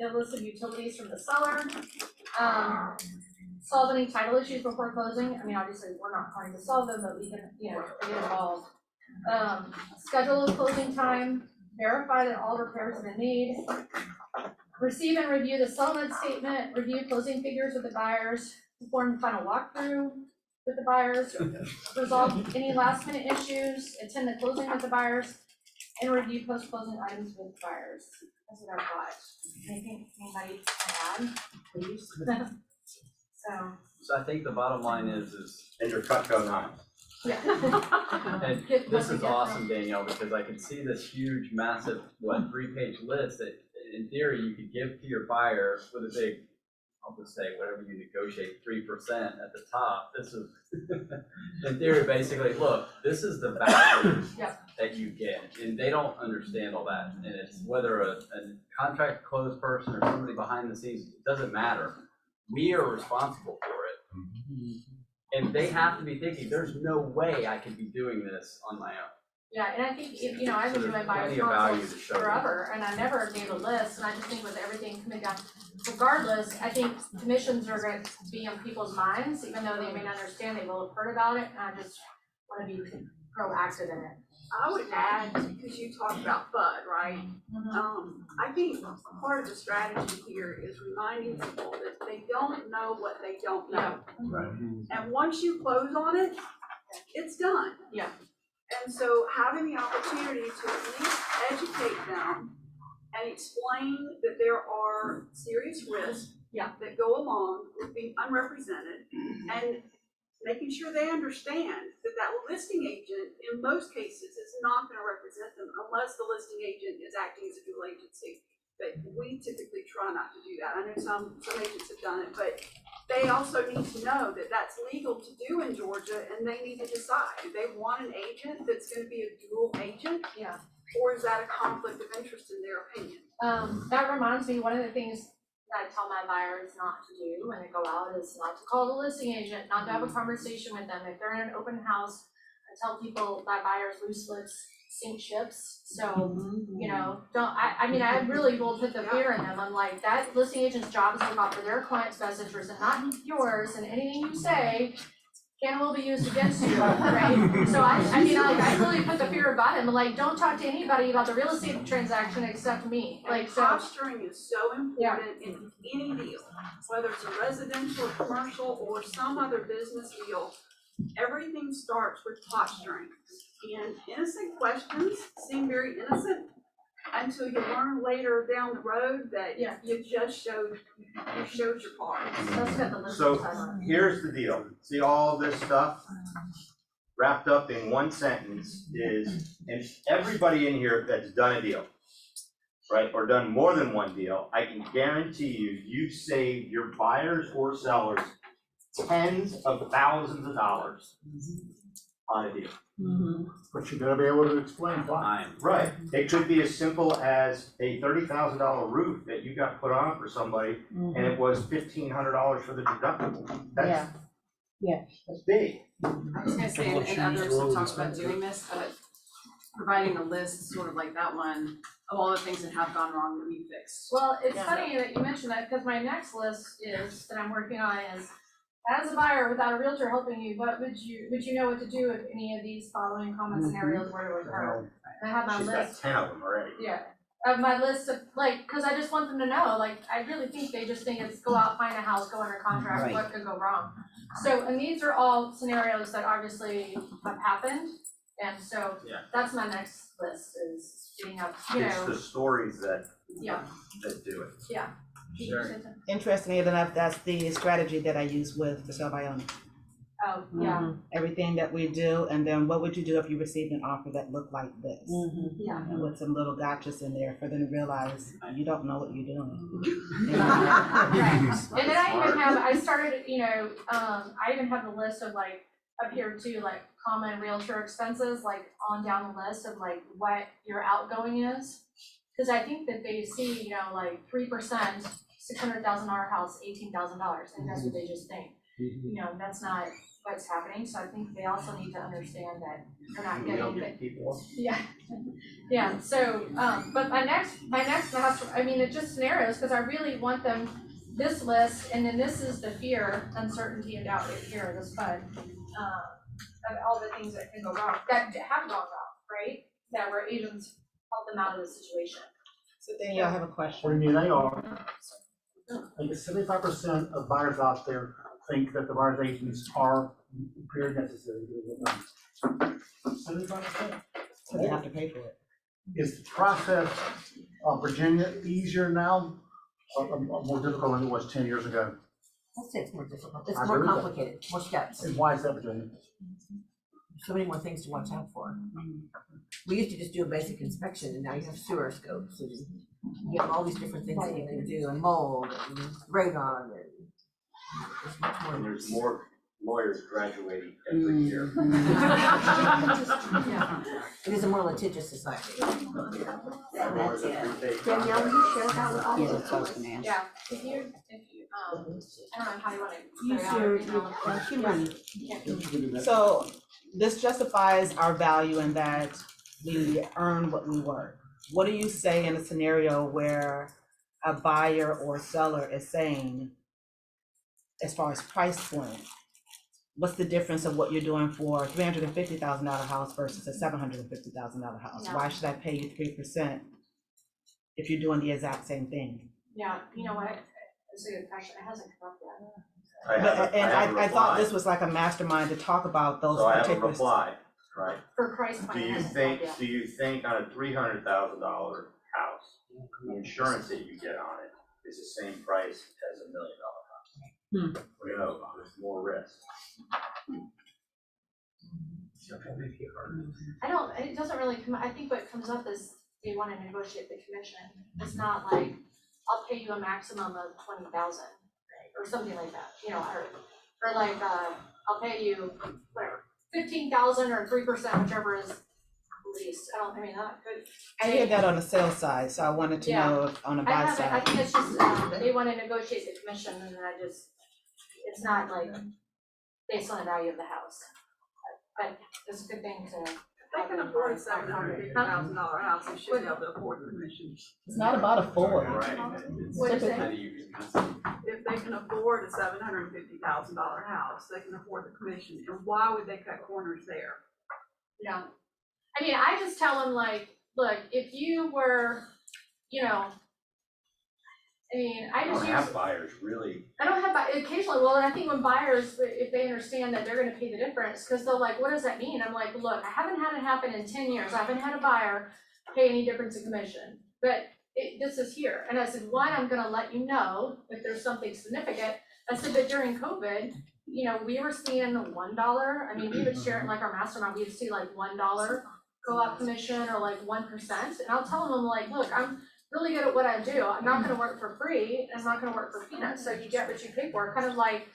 Get a list of utilities from the seller. Solve any title issues before closing. I mean, obviously, we're not trying to solve them, but we can, you know, get involved. Schedule a closing time. Verify that all repairs have been made. Receive and review the settlement statement. Review closing figures with the buyers. Perform the final walkthrough with the buyers. Resolve any last minute issues. Attend the closing with the buyers. And review post-closing items with buyers. That's what I've got. Anything anybody can add? Please. So I think the bottom line is and your Cutco knife. Yeah. And this is awesome, Danielle, because I can see this huge, massive, 3-page list that in theory you could give to your buyer with a big, I'll just say whatever you negotiate, 3% at the top. This is, in theory, basically, look, this is the value that you get. And they don't understand all that. And it's whether a contract closed person or somebody behind the scenes, it doesn't matter. We are responsible for it. And they have to be thinking, there's no way I could be doing this on my own. Yeah, and I think, you know, I've been doing buyer's consults forever, and I never gave a list, and I just think with everything coming down, regardless, I think commissions are going to be on people's minds, even though they may not understand, they will have heard about it, and I just want to be proactive in it. I would add, because you talked about FUD, right? I think part of the strategy here is reminding people that they don't know what they don't know. Right. And once you close on it, it's done. Yeah. And so having the opportunity to at least educate them and explain that there are serious risks that go along with being unrepresented, and making sure they understand that that listing agent, in most cases, is not going to represent them unless the listing agent is acting as a dual agency. But we typically try not to do that. I know some agents have done it, but they also need to know that that's legal to do in Georgia, and they need to decide. Do they want an agent that's going to be a dual agent? Yeah. Or is that a conflict of interest in their opinion? That reminds me, one of the things that I tell my buyers not to do when they go out is not to call the listing agent, not to have a conversation with them. If they're in an open house, I tell people that buyers loose lips sink ships, so, you know, I mean, I really will put the fear in them, I'm like, that listing agent's job is to look out for their client's best interest and not yours, and anything you say can will be used against you, right? So I mean, like, I really put the fear about it, I'm like, don't talk to anybody about the real estate transaction except me, like, so. Posturing is so important in any deal, whether it's a residential, commercial, or some other business deal. Everything starts with posturing. And innocent questions seem very innocent until you learn later down the road that you just showed your cards. So here's the deal. See all this stuff wrapped up in one sentence is, and everybody in here that's done a deal, right, or done more than one deal, I can guarantee you've saved your buyers or sellers tens of thousands of dollars on a deal. But you gotta be able to explain why. Right, it could be as simple as a $30,000 roof that you got put on for somebody, and it was $1,500 for the deductible. That's big. I was gonna say, and others have talked about doing this, but providing a list, sort of like that one, of all the things that have gone wrong that we fixed. Well, it's funny that you mentioned that, because my next list is, that I'm working on is, as a buyer without a realtor helping you, what would you know what to do if any of these following common scenarios were to occur? And I have my She's got list. 10 of them already. Yeah, I have my list of, like, because I just want them to know, like, I really think they just think it's go out, find a house, go under contract, Right. what could go wrong? So, and these are all scenarios that obviously have happened, and so that's my next list is getting up, you It's know, the stories that yeah, do it. yeah. Sure. Interestingly enough, that's the strategy that I use with the sell by owner. Oh, yeah. Everything that we do, and then what would you do if you received an offer that looked like this? Yeah. And with some little gotchas in there for them to realize you don't know what you're doing. Right, and then I started, you know, I even have a list of like, up here too, like common realtor expenses, like on down the list of like what your outgoing is. Cause I think that they see, you know, like 3%, $600,000 house, $18,000, and that's what they just think. You know, that's not what's happening, so I think they also need to understand that they're not getting the. Yeah, yeah, so, but my next master, I mean, it's just scenarios, cause I really want them, this list, and then this is the fear, uncertainty, and doubt right here, this fund. Of all the things that can go wrong, that have gone wrong, right? That where agents help them out of the situation. So then y'all have a question. What do you mean they are? I think 75% of buyers out there think that the buyer's agents are very necessary. 75%. So they have to pay for it. Is the process of Virginia easier now or more difficult than it was 10 years ago? I'd say it's more difficult, it's I more agree with that. complicated, more steps. And why is that, Virginia? So many more things to watch out for. We used to just do a basic inspection, and now you have sewer scopes, and you have all these different things that you can do, and mold, and radon, and there's much more. And there's more lawyers graduating every year. It is a more litigious society. Danielle, will you share that with all of us? Yeah, that's what I was gonna ask. Yeah, if you, I don't know how you wanna. You should, So this justifies our value in that we earn what we work. What do you say in a scenario where a buyer or seller is saying, as far as price point, what's the difference of what you're doing for a $350,000 house versus a $750,000 house? Yeah. Why should I pay you 3% if you're doing the exact same thing? Yeah, you know what, it's a good question, it hasn't come up yet. I thought this was like a mastermind to talk about those So I have a particular. reply, right? For Christ. Do you think on a $300,000 house, the insurance that you get on it is the same price as $1 million house? No, there's more risk. I don't, it doesn't really come, I think what comes up is they wanna negotiate the commission. It's not like, I'll pay you a maximum of 20,000, or something like that, you know, or like, I'll pay you, whatever, 15,000 or 3%, whichever is least. I mean, that could. I hear that on the sales side, so I wanted to know if on the buy I side. think it's just, they wanna negotiate the commission, and it's not like based on the value of the house. But it's a good thing to they can afford a $750,000 house, they should be able to afford the commission. It's not about afford. What is it? If they can afford a $750,000 house, they can afford the commission, and why would they cut corners there? Yeah. I mean, I just tell them like, look, if you were, you know, I mean, I I just don't use. have buyers, really. I don't have, occasionally, well, and I think when buyers, if they understand that they're gonna pay the difference, cause they're like, what does that mean? I'm like, look, I haven't had it happen in 10 years, I haven't had a buyer pay any difference in commission, but this is here. And I said, one, I'm gonna let you know if there's something significant. I said, but during COVID, you know, we were seeing $1, I mean, we would share it like our mastermind, we would see like $1 co-op commission or like 1%, and I'll tell them, I'm like, look, I'm really good at what I do. I'm not gonna work for free, I'm not gonna work for peanuts, so you get what you pay for. Kind of like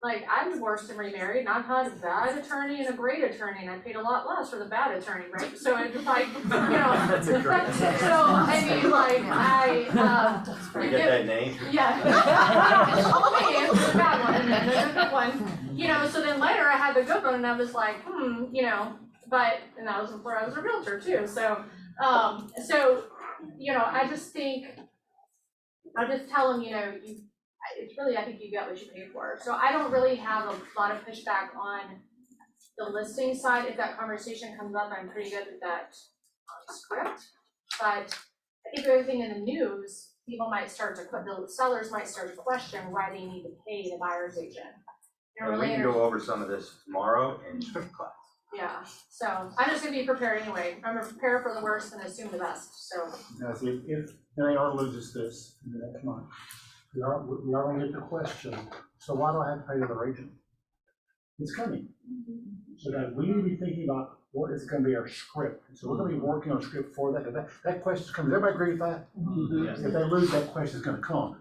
I'm divorced and remarried, and I've had a bad attorney and a great attorney, and I paid a lot less for the bad attorney, right? So it's like, you know, That's a great name. so I mean, like You get that name? yeah. Okay, it's a bad one, and then there's a good one. You know, so then later I had the good one, and I was like, you know, and that was before I was a realtor too, so, you know, I just think, I just tell them, you know, it's really, I think you get what you pay for. So I don't really have a lot of pushback on the listing side. If that conversation comes up, I'm pretty good with that script. But I think everything in the news, people might start to, the sellers might start to question why they need to pay the buyer's agent. And we can go over some of this tomorrow in script class. Yeah, so I'm just gonna be prepared anyway. I'm gonna prepare for the worst and assume the best, so. Now, see, if NAR loses this in the next month, we are gonna get the question, so why do I have to pay the other agent? It's coming. So that we need to be thinking about what is gonna be our script. So we're gonna be working on a script for that, because that question's coming. Does everybody agree with that? Yes. If they lose, that question's gonna come.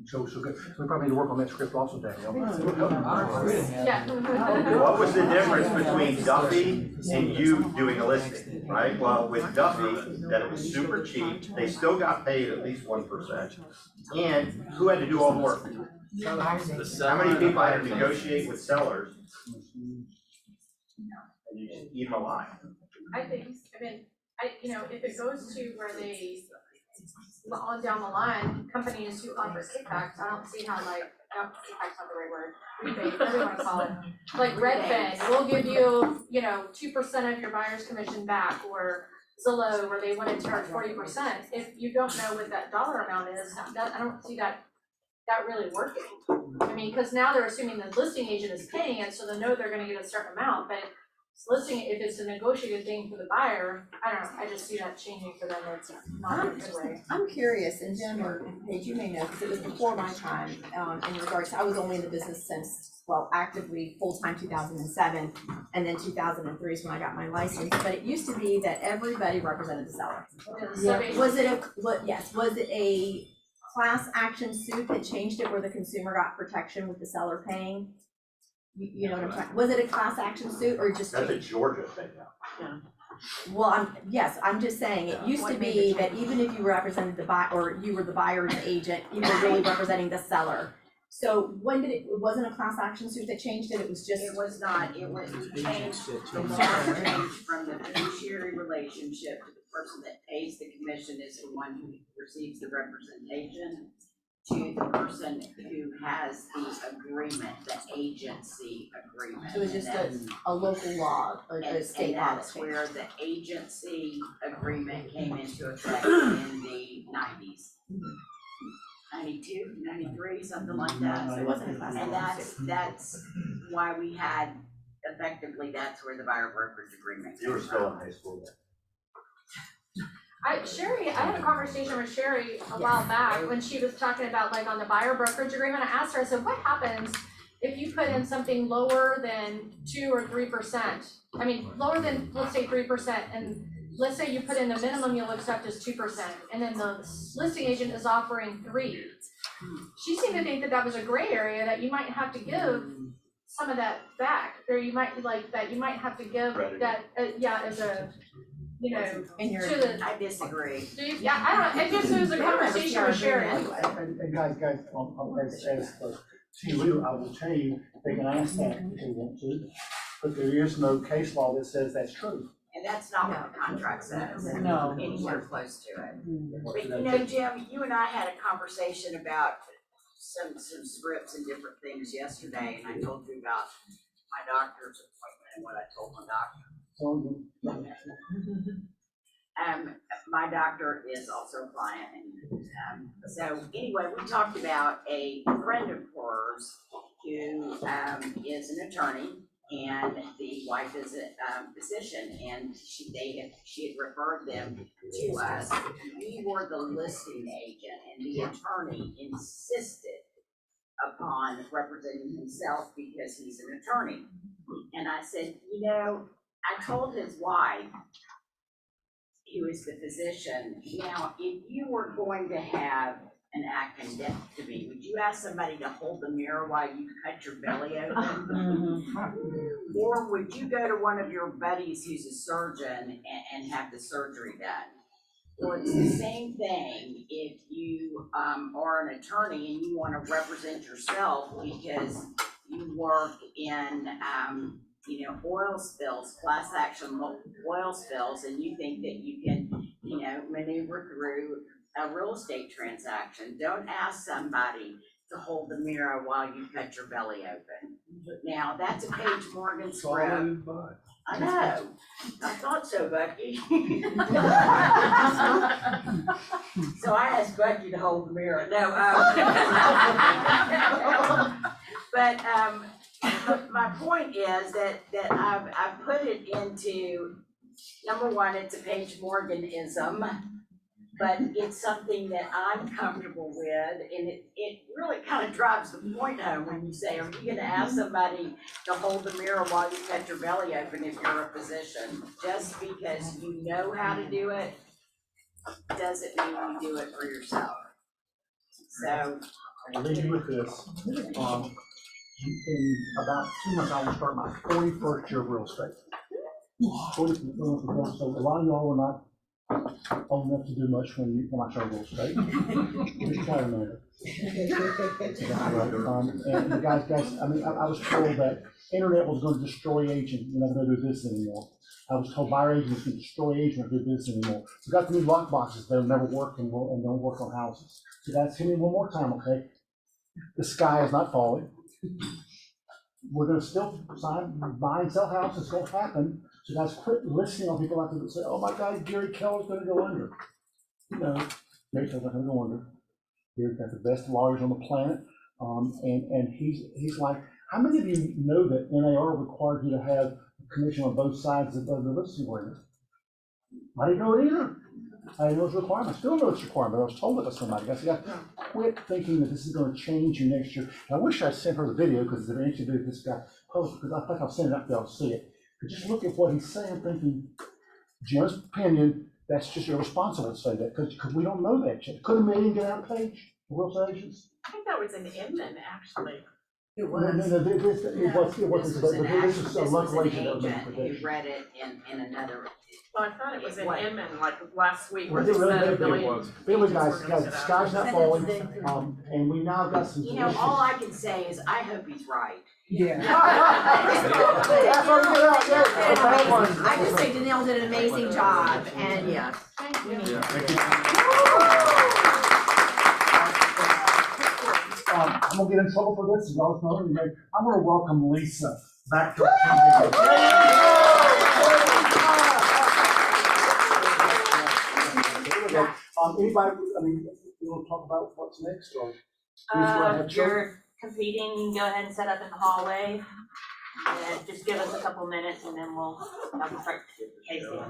So good. So we probably need to work on that script also, Danielle. Yeah. What was the difference between Duffy and you doing a listing, right? Well, with Duffy, that it was super cheap, they still got paid at least 1%. And who had to do all the work? How many people had to negotiate with sellers? And you just eat them alive. I think, you know, if it goes to where they, on down the line, companies who offer kickbacks, I don't see how kickback's not the right word, rebate, whatever you wanna call it. Like Redfin, we'll give you, you know, 2% of your buyer's commission back, or Zillow, where they wanna charge 40%. If you don't know what that dollar amount is, I don't see that really working. I mean, cause now they're assuming the listing agent is paying it, so they know they're gonna get a certain amount, but listing, if it's a negotiated thing for the buyer, I don't know, I just see that changing for them, it's not in a good way. I'm curious, and Jim or Paige, you may know, because it was before my time, in regards to, I was only in the business since, well, actively full-time 2007, and then 2003 is when I got my license, but it used to be that everybody represented the seller. Yeah. Was it a class action suit that changed it where the consumer got protection with the seller paying? You know what I'm talking, was it a class action suit or just? That's a Georgia thing now. Well, I'm just saying, it used to be that even if you represented the buyer, or you were the buyer's agent, you were really representing the seller. So when did it wasn't a class action suit that changed it, it was just? It was not, it changed, the law changed from the fiduciary relationship to the person that pays the commission is the one who receives the representation, to the person who has the agreement, the agency agreement. So it was just a local law, a state law. And that's where the agency agreement came into effect in the 90s. 92, 93, something like that. So it wasn't a class and action that's why we had, effectively, that's where the buyer brokerage agreement came You were still in from. high school then. I had a conversation with Sherry a while back when she was talking about like on the buyer brokerage agreement. I asked her, I said, what happens if you put in something lower than 2 or 3%? I mean, lower than, let's say 3%, and let's say you put in the minimum you'll accept is 2%, and then the listing agent is offering 3. She seemed to think that that was a gray area, that you might have to give some of that back, or you might have to give that, as a, you know, I disagree. Yeah, I don't know, it just was a conversation with Sherry. And guys, I'm going to say this, but to you, I will tell you, they can ask that if they want to, but there is no case law that says that's true. And that's not what the contract says. No. Anywhere close to it. But you know, Jim, you and I had a conversation about some scripts and different things yesterday, and I told you about my doctor's appointment and what I told my doctor. My doctor is also a client, and so anyway, we talked about a friend of hers who is an attorney, and the wife is a physician, and she had referred them to us. We were the listing agent, and the attorney insisted upon representing himself because he's an attorney. And I said, you know, I told his wife, who is the physician, now, if you were going to have an appendectomy, would you ask somebody to hold the mirror while you cut your belly open? Or would you go to one of your buddies who's a surgeon and have the surgery done? Or it's the same thing if you are an attorney and you want to represent yourself because you work in you know, oil spills, class action oil spills, and you think that you can, you know, maneuver through a real estate transaction. Don't ask somebody to hold the mirror while you cut your belly open. Now, that's a Page Morgan script. I know. I thought so, Bucky. So I asked Bucky to hold the mirror. No, but my point is that I've put it into, number one, it's a Page Morganism, but it's something that I'm comfortable with, and it really kind of drives the point home when you say, are you gonna ask somebody to hold the mirror while you cut your belly open if you're a physician? Just because you know how to do it, doesn't mean you do it for yourself. So. I'll leave you with this. In about 2 months, I will start my 41st year of real estate. 40, so a lot of y'all are not old enough to do much when I start real estate. Just try to remember. And the guys, I mean, I was told that internet was going to destroy agent. You're not going to do this anymore. I was told buyer agent was going to destroy agent and do this anymore. So got the new lock boxes. They'll never work and don't work on houses. So guys, hit me one more time, okay? The sky is not falling. We're going to still buy and sell houses. It's going to happen. So guys, quit listening on people out there that say, "Oh my God, Gary Keller's going to go under." No, Gary Keller's not going to go under. Gary's got the best lawyers on the planet, and he's like, how many of you know that NAR required you to have a commission on both sides of the listing agreement? I didn't know it either. I didn't know it's a requirement. I still know it's a requirement. I was told it by somebody. I said, quit thinking that this is going to change you next year. And I wish I sent her the video because it's interesting to do this guy post, because I think I'll send it up there to see it. But just look at what he's saying, thinking, Jim's opinion, that's just irresponsible to say that because we don't know that yet. Could a million get out of Page, real estate agents? I think that was in Inman, actually. It was. No, it wasn't, but this is a location of agent who read it in another. Well, I thought it was in Inman, like last week, where Well, they it really said a did, billion. it was. Anyway, guys, the sky's not falling, and we now got some. You know, all I can say is I hope he's right. Yeah. I just think Danelle did an amazing job, and yeah. I'm gonna get in trouble for this, y'all know. I'm gonna welcome Lisa back to our TV. Anybody, I mean, you wanna talk about what's next, or? You're competing, you can go ahead and set up in the hallway. Just give us a couple minutes and then we'll start tasting.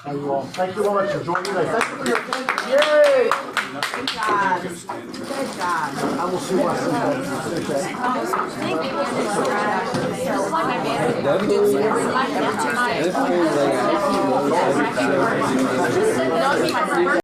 Thank you all. Thank you very much for joining me. Thank you for your attention. Yay! Good job. Good job. I will see what I Thank you.